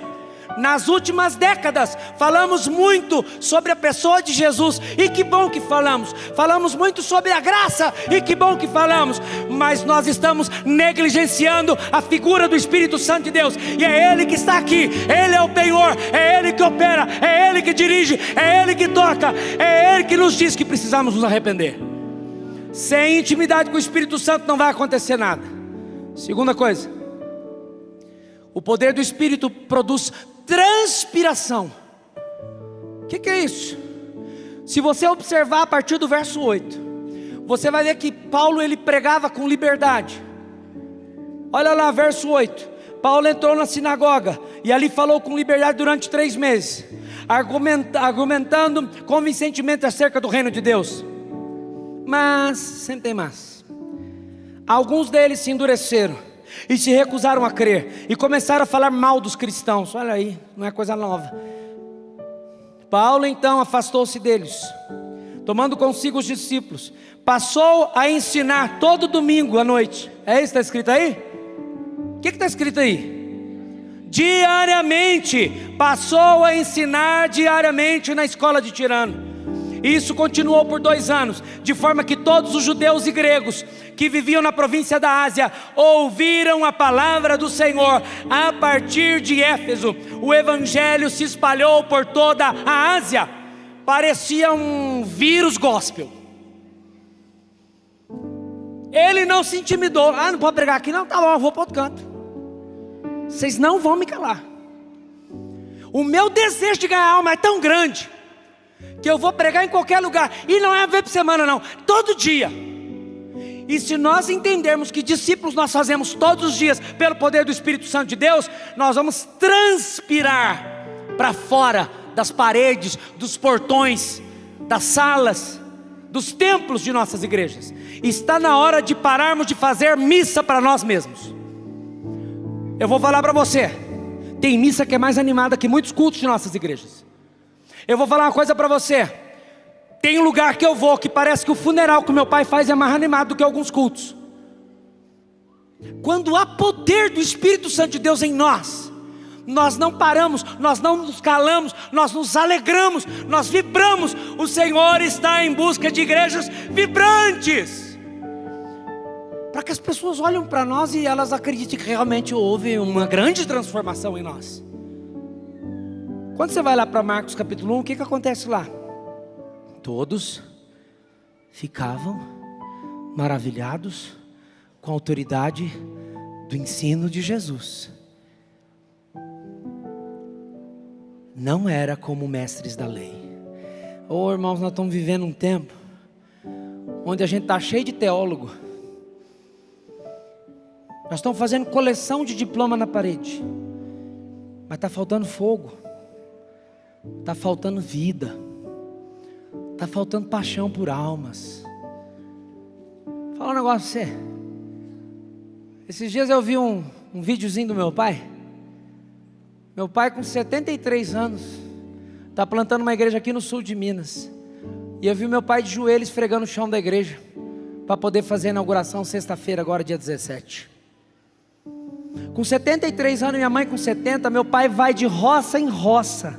Nas últimas décadas falamos muito sobre a pessoa de Jesus, e que bom que falamos. Falamos muito sobre a graça, e que bom que falamos. Mas nós estamos negligenciando a figura do Espírito Santo de Deus. E é Ele que está aqui, Ele é o penhor, é Ele que opera, é Ele que dirige, é Ele que toca, é Ele que nos diz que precisamos nos arrepender. Sem intimidade com o Espírito Santo não vai acontecer nada. Segunda coisa, o poder do Espírito produz transpiração. O que é isso? Se você observar a partir do verso 8, você vai ver que Paulo, ele pregava com liberdade. Olha lá, verso 8. Paulo entrou na sinagoga e ali falou com liberdade durante 3 meses, argumentando convincentemente acerca do reino de Deus. Mas, sempre tem mais. Alguns deles se endureceram e se recusaram a crer, e começaram a falar mal dos cristãos. Olha aí, não é coisa nova. Paulo então afastou-se deles, tomando consigo os discípulos, passou a ensinar todo domingo à noite. É isso que está escrito aí? O que está escrito aí? Diariamente, passou a ensinar diariamente na escola de Tirano. Isso continuou por 2 anos, de forma que todos os judeus e gregos que viviam na província da Ásia ouviram a palavra do Senhor. A partir de Éfeso, o evangelho se espalhou por toda a Ásia. Parecia um vírus gospel. Ele não se intimidou. Ah, não pode pregar aqui? Não, tá bom, eu vou para outro canto. Vocês não vão me calar. O meu desejo de ganhar alma é tão grande que eu vou pregar em qualquer lugar. E não é uma vez por semana não, todo dia. E se nós entendermos que discípulos nós fazemos todos os dias pelo poder do Espírito Santo de Deus, nós vamos transpirar para fora das paredes, dos portões, das salas, dos templos de nossas igrejas. Está na hora de pararmos de fazer missa para nós mesmos. Eu vou falar para você, tem missa que é mais animada que muitos cultos de nossas igrejas. Eu vou falar uma coisa para você. Tem um lugar que eu vou que parece que o funeral que meu pai faz é mais animado do que alguns cultos. Quando há poder do Espírito Santo de Deus em nós, nós não paramos, nós não nos calamos, nós nos alegramos, nós vibramos. O Senhor está em busca de igrejas vibrantes, para que as pessoas olhem para nós e elas acreditem que realmente houve uma grande transformação em nós. Quando você vai lá para Marcos capítulo 1, o que acontece lá? Todos ficavam maravilhados com a autoridade do ensino de Jesus. Não era como mestres da lei. Oh, irmãos, nós estamos vivendo um tempo onde a gente está cheio de teólogo. Nós estamos fazendo coleção de diploma na parede, mas está faltando fogo, está faltando vida, está faltando paixão por almas. Vou falar um negócio pra você. Esses dias eu vi um videozinho do meu pai. Meu pai com 73 anos está plantando uma igreja aqui no sul de Minas. E eu vi meu pai de joelhos esfregando o chão da igreja para poder fazer a inauguração sexta-feira, agora dia 17. Com 73 anos, minha mãe com 70, meu pai vai de roça em roça,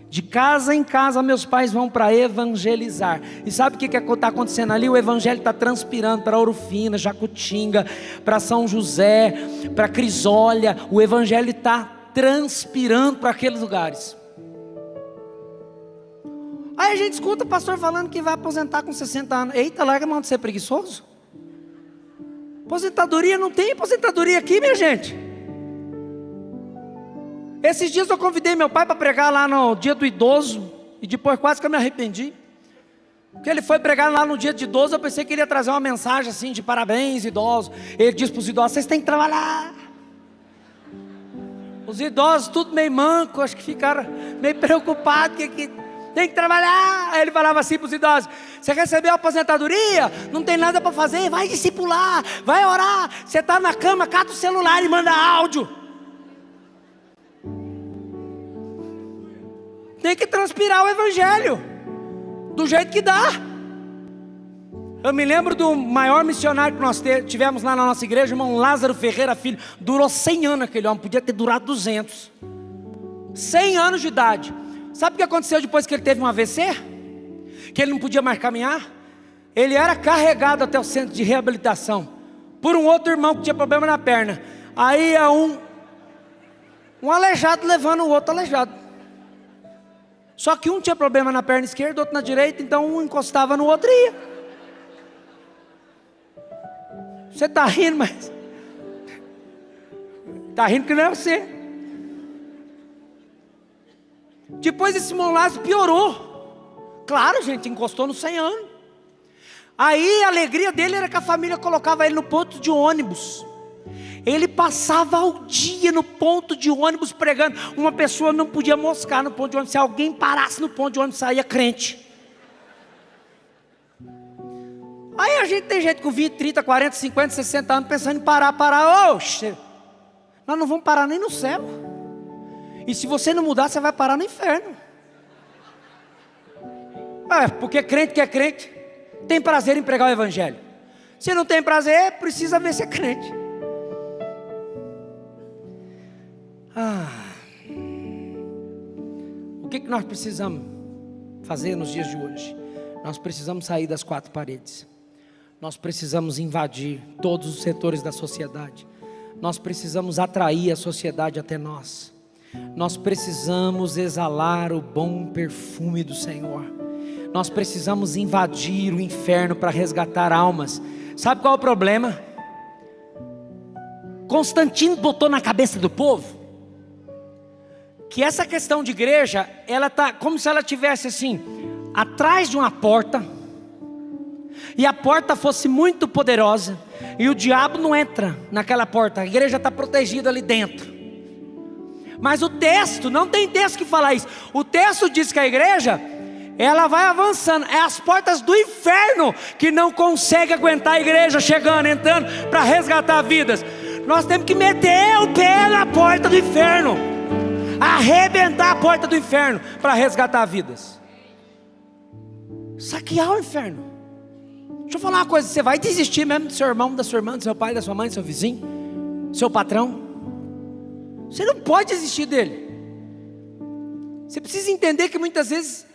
de casa em casa, meus pais vão para evangelizar. E sabe o que está acontecendo ali? O evangelho está transpirando para Ouro Fino, Jacutinga, para São José, para Crisólia. O evangelho está transpirando para aqueles lugares. Aí a gente escuta o pastor falando que vai aposentar com 60 anos. Eita, larga a mão de ser preguiçoso. Aposentadoria, não tem aposentadoria aqui, minha gente. Esses dias eu convidei meu pai para pregar lá no dia do idoso, e depois quase que eu me arrependi, porque ele foi pregar lá no dia de idoso. Eu pensei que ele ia trazer uma mensagem assim de parabéns idosos. Ele disse para os idosos: vocês têm que trabalhar. Os idosos tudo meio manco, acho que ficaram meio preocupados, que tem que trabalhar. Aí ele falava assim para os idosos: você recebeu a aposentadoria? Não tem nada para fazer? Vai discipular, vai orar. Você está na cama, cata o celular e manda áudio. Tem que transpirar o evangelho do jeito que dá. Eu me lembro do maior missionário que nós tivemos lá na nossa igreja, irmão Lázaro Ferreira Filho. Durou 100 anos aquele homem, podia ter durado 200. 100 anos de idade. Sabe o que aconteceu depois que ele teve um AVC? Que ele não podia mais caminhar. Ele era carregado até o centro de reabilitação por um outro irmão que tinha problema na perna. Aí é um aleijado levando o outro aleijado. Só que um tinha problema na perna esquerda, outro na direita, então um encostava no outro e ia. Você está rindo, mas está rindo que não é você. Depois esse irmão Lázaro piorou. Claro, gente, encostou no 100 anos. Aí a alegria dele era que a família colocava ele no ponto de ônibus. Ele passava o dia no ponto de ônibus pregando. Uma pessoa não podia moscar no ponto de ônibus. Se alguém parasse no ponto de ônibus, saía crente. Aí a gente tem gente com 20, 30, 40, 50, 60 anos pensando em parar. Oxe, nós não vamos parar nem no céu. E se você não mudar, você vai parar no inferno. Porque crente que é crente tem prazer em pregar o evangelho. Se não tem prazer, precisa ver se é crente. O que nós precisamos fazer nos dias de hoje? Nós precisamos sair das quatro paredes. Nós precisamos invadir todos os setores da sociedade. Nós precisamos atrair a sociedade até nós. Nós precisamos exalar o bom perfume do Senhor. Nós precisamos invadir o inferno para resgatar almas. Sabe qual é o problema? Constantino botou na cabeça do povo que essa questão de igreja, ela está como se ela tivesse assim, atrás de uma porta, e a porta fosse muito poderosa, e o diabo não entra naquela porta, a igreja está protegida ali dentro. Mas o texto, não tem texto que fala isso. O texto diz que a igreja, ela vai avançando. É as portas do inferno que não conseguem aguentar a igreja chegando, entrando para resgatar vidas. Nós temos que meter o pé na porta do inferno, arrebentar a porta do inferno para resgatar vidas. Saquear o inferno. Deixa eu falar uma coisa, você vai desistir mesmo do seu irmão, da sua irmã, do seu pai, da sua mãe, do seu vizinho? seu patrão. Você não pode desistir dele. Você precisa entender que muitas vezes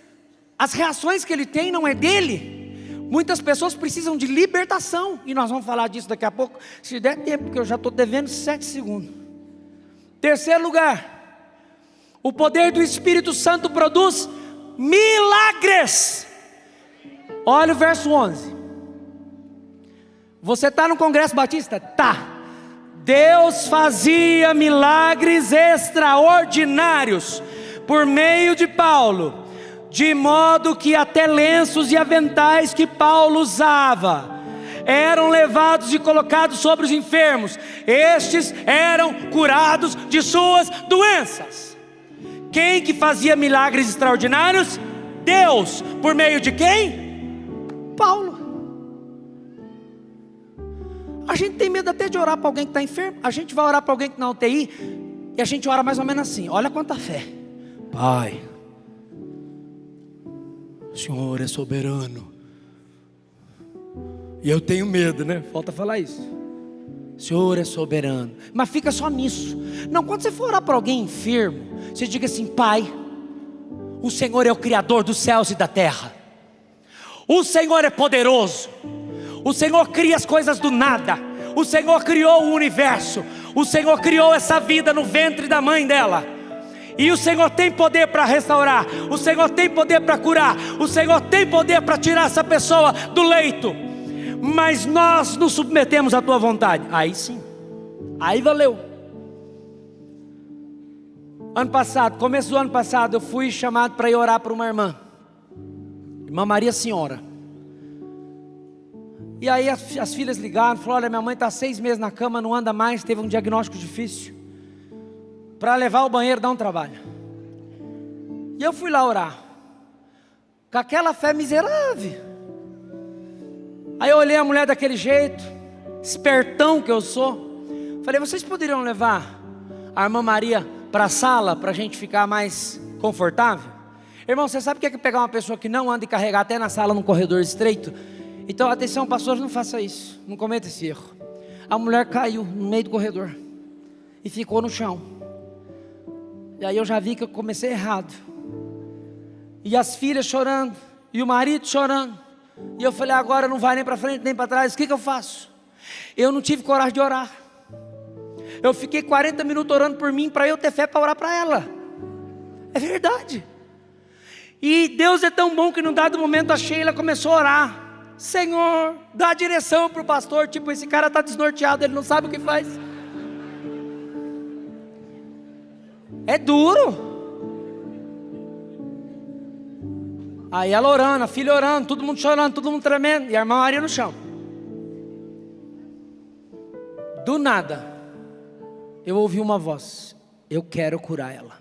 as reações que ele tem não é dele. Muitas pessoas precisam de libertação, e nós vamos falar disso daqui a pouco, se der tempo, porque eu já estou devendo 7 segundos. Terceiro lugar, o poder do Espírito Santo produz milagres. Olha o verso 11. Você está no Congresso Batista? Tá. Deus fazia milagres extraordinários por meio de Paulo, de modo que até lenços e aventais que Paulo usava eram levados e colocados sobre os enfermos. Estes eram curados de suas doenças. Quem que fazia milagres extraordinários? Deus. Por meio de quem? Paulo. A gente tem medo até de orar para alguém que está enfermo. A gente vai orar para alguém que está na UTI, e a gente ora mais ou menos assim. Olha quanta fé. Pai, o Senhor é soberano. E eu tenho medo, né? Falta falar isso. O Senhor é soberano. Mas fica só nisso. Não, quando você for orar para alguém enfermo, você diga assim: Pai, o Senhor é o Criador dos céus e da terra. O Senhor é poderoso. O Senhor cria as coisas do nada. O Senhor criou o universo. O Senhor criou essa vida no ventre da mãe dela. E o Senhor tem poder para restaurar. O Senhor tem poder para curar. O Senhor tem poder para tirar essa pessoa do leito. Mas nós nos submetemos à tua vontade. Aí sim. Aí valeu. Ano passado, começo do ano passado, eu fui chamado para ir orar para uma irmã. Irmã Maria Senhora. E aí as filhas ligaram, falaram: olha, minha mãe está 6 meses na cama, não anda mais, teve um diagnóstico difícil. Para levar ao banheiro dá um trabalho. E eu fui lá orar, com aquela fé miserável. Aí eu olhei a mulher daquele jeito, espertão que eu sou. Falei: vocês poderiam levar a irmã Maria para a sala, para a gente ficar mais confortável? Irmão, você sabe o que é pegar uma pessoa que não anda e carregar até na sala, num corredor estreito? Então atenção, pastores, não faça isso, não cometa esse erro. A mulher caiu no meio do corredor e ficou no chão. E aí eu já vi que eu comecei errado. E as filhas chorando, e o marido chorando. E eu falei: agora não vai nem para frente nem para trás, o que eu faço? Eu não tive coragem de orar. Eu fiquei 40 minutos orando por mim, para eu ter fé para orar para ela. É verdade. E Deus é tão bom que num dado momento a Sheila começou a orar: Senhor, dá direção para o pastor. Tipo, esse cara está desnorteado, ele não sabe o que faz. É duro. Aí ela orando, a filha orando, todo mundo chorando, todo mundo tremendo, e a irmã Maria no chão. Do nada eu ouvi uma voz: eu quero curar ela.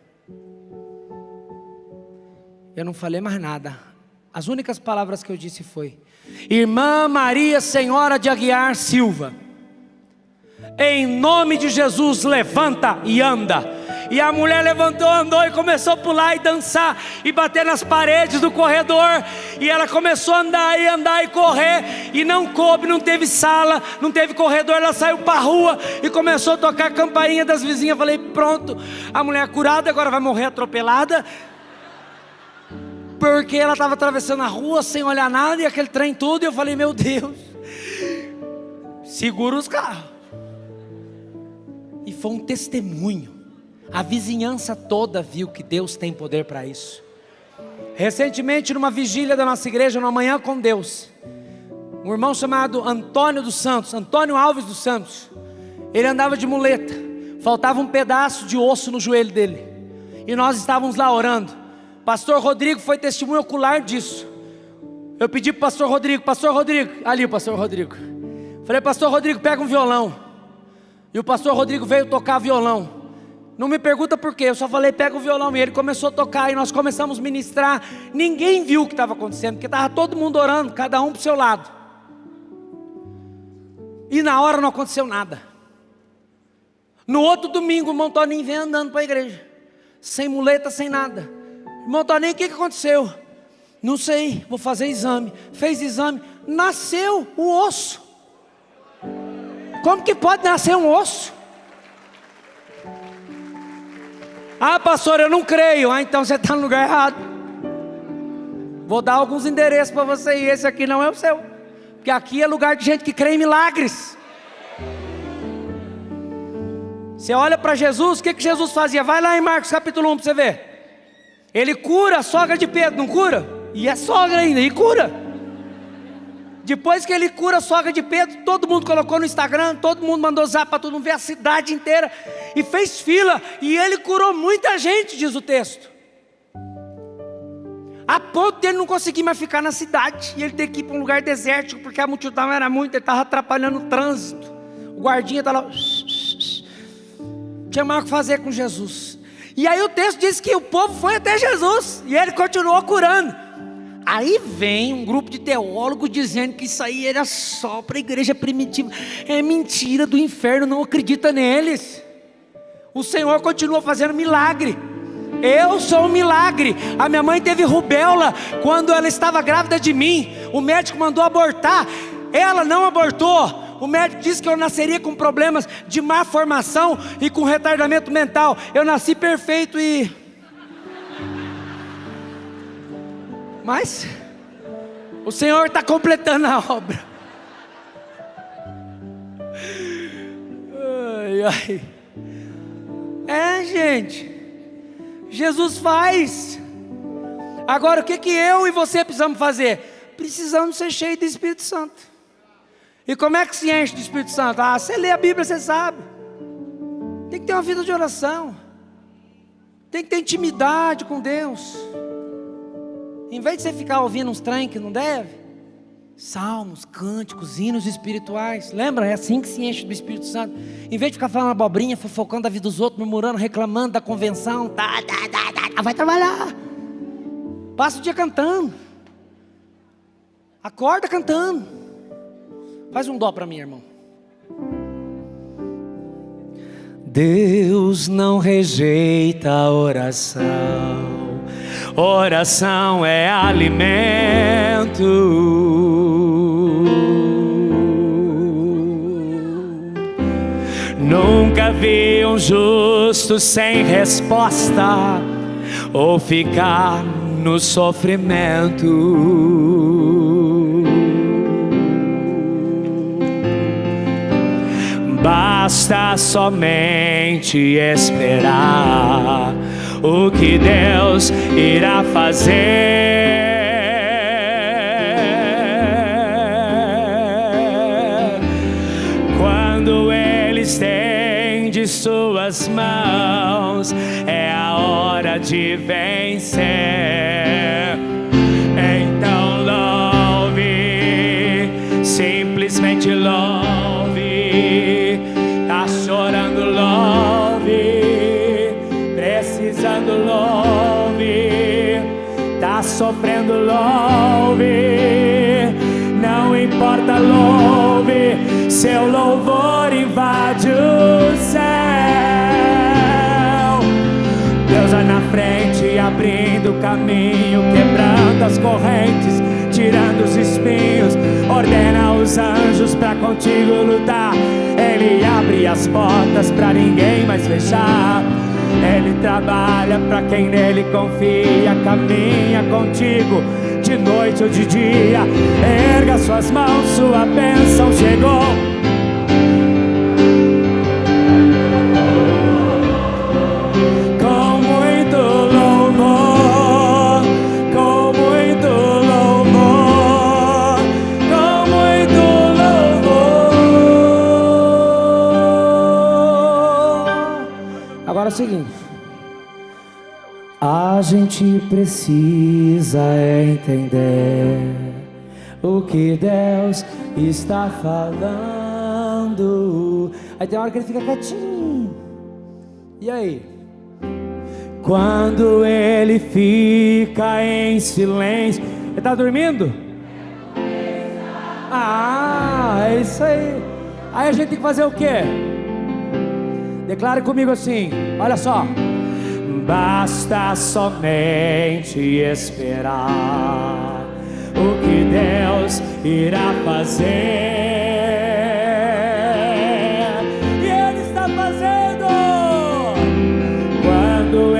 Eu não falei mais nada. As únicas palavras que eu disse foi: Irmã Maria Senhora de Aguiar Silva, em nome de Jesus, levanta e anda. E a mulher levantou, andou e começou a pular e dançar e bater nas paredes do corredor. E ela começou a andar e correr. E não coube, não teve sala, não teve corredor. Ela saiu para a rua e começou a tocar a campainha das vizinhas. Eu falei: pronto, a mulher curada, agora vai morrer atropelada. Porque ela estava atravessando a rua sem olhar nada, e aquele trem tudo. E eu falei: meu Deus, segura os carros. E foi um testemunho. A vizinhança toda viu que Deus tem poder para isso. Recentemente, numa vigília da nossa igreja, numa manhã com Deus, um irmão chamado Antônio dos Santos, Antônio Alves dos Santos, ele andava de muleta, faltava um pedaço de osso no joelho dele, e nós estávamos lá orando. Pastor Rodrigo foi testemunho ocular disso. Eu pedi para o pastor Rodrigo: ali o pastor Rodrigo. Falei: pastor Rodrigo, pega um violão. E o pastor Rodrigo veio tocar violão. Não me pergunta por quê, eu só falei: pega o violão. E ele começou a tocar, e nós começamos a ministrar. Ninguém viu o que estava acontecendo, porque estava todo mundo orando, cada um para o seu lado. E na hora não aconteceu nada. No outro domingo, o irmão Toninho vem andando para a igreja, sem muleta, sem nada. Irmão Toninho, o que aconteceu? Não sei, vou fazer exame. Fez exame, nasceu o osso. Como que pode nascer um osso? Ah, pastor, eu não creio. Ah, então você está no lugar errado. Vou dar alguns endereços para você e esse aqui não é o seu. Porque aqui é lugar de gente que crê em milagres. Você olha para Jesus, o que Jesus fazia? Vai lá em Marcos capítulo 1 para você ver. Ele cura a sogra de Pedro, não cura? E é sogra ainda, e cura. Depois que ele cura a sogra de Pedro, todo mundo colocou no Instagram, todo mundo mandou zap para todo mundo ver, a cidade inteira, e fez fila, e ele curou muita gente, diz o texto. A ponto de ele não conseguir mais ficar na cidade, e ele ter que ir para um lugar desértico, porque a multidão era muita, ele estava atrapalhando o trânsito. O guardinha estava lá, tinha mais o que fazer com Jesus. E aí o texto diz que o povo foi até Jesus, e ele continuou curando. Aí vem um grupo de teólogos dizendo que isso aí era só para a igreja primitiva. É mentira do inferno, não acredita neles. O Senhor continua fazendo milagre. Eu sou um milagre. A minha mãe teve rubéola quando ela estava grávida de mim. O médico mandou abortar, ela não abortou. O médico disse que eu nasceria com problemas de má formação e com retardamento mental. Eu nasci perfeito e... Mas o Senhor está completando a obra. Ai, ai. É, gente, Jesus faz. Agora o que eu e você precisamos fazer? Precisamos ser cheios do Espírito Santo. E como é que se enche do Espírito Santo? Ah, você lê a Bíblia, você sabe. Tem que ter uma vida de oração. Tem que ter intimidade com Deus. Em vez de você ficar ouvindo uns trem que não deve, salmos, cânticos, hinos espirituais. Lembra? É assim que se enche do Espírito Santo. Em vez de ficar falando abobrinha, fofocando a vida dos outros, murmurando, reclamando da convenção, vai trabalhar. Passa o dia cantando. Acorda cantando. Faz um dó para mim, irmão. Deus não rejeita a oração. Oração é alimento. Nunca vi um justo sem resposta ou ficar no sofrimento. Basta somente esperar o que Deus irá fazer. Quando Ele estende suas mãos, é a hora de vencer. Então louve, simplesmente louve. Tá chorando, louve. Precisando, louve. Tá sofrendo, louve. Não importa, louve. Seu louvor invade o céu. Deus vai na frente, abrindo o caminho, quebrando as correntes, tirando os espinhos. Ordena os anjos pra contigo lutar. Ele abre as portas pra ninguém mais fechar. Ele trabalha pra quem nele confia. Caminha contigo de noite ou de dia. Erga suas mãos, sua bênção chegou. Com muito louvor, com muito louvor, com muito louvor. Agora é o seguinte. A gente precisa entender o que Deus está falando. Aí tem uma hora que ele fica quietinho. E aí? Quando ele fica em silêncio. Ele tá dormindo? Ah, é isso aí. Aí a gente tem que fazer o quê? Declare comigo assim, olha só. Basta somente esperar o que Deus irá fazer. E Ele está fazendo. Quando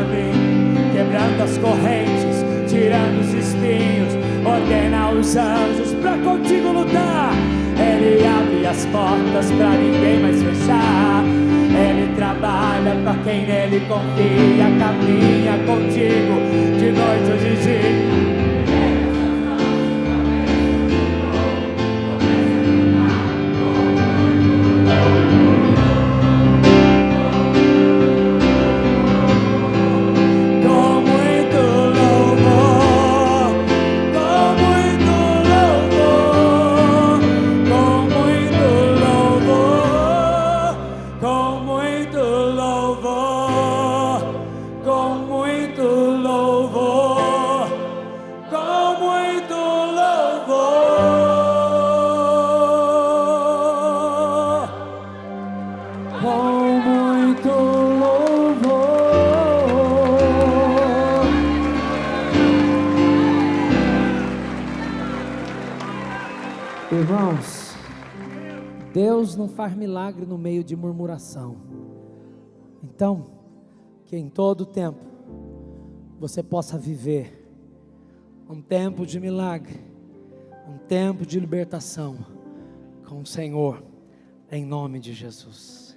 caminho, quebrando as correntes, tirando os espinhos, ordena os anjos pra contigo lutar. Ele abre as portas pra ninguém mais fechar. Ele trabalha pra quem nele confia, caminha contigo de noite ou de dia. Irmãos, Deus não faz milagre no meio de murmuração. Então, que em todo tempo você possa viver um tempo de milagre, um tempo de libertação com o Senhor, em nome de Jesus.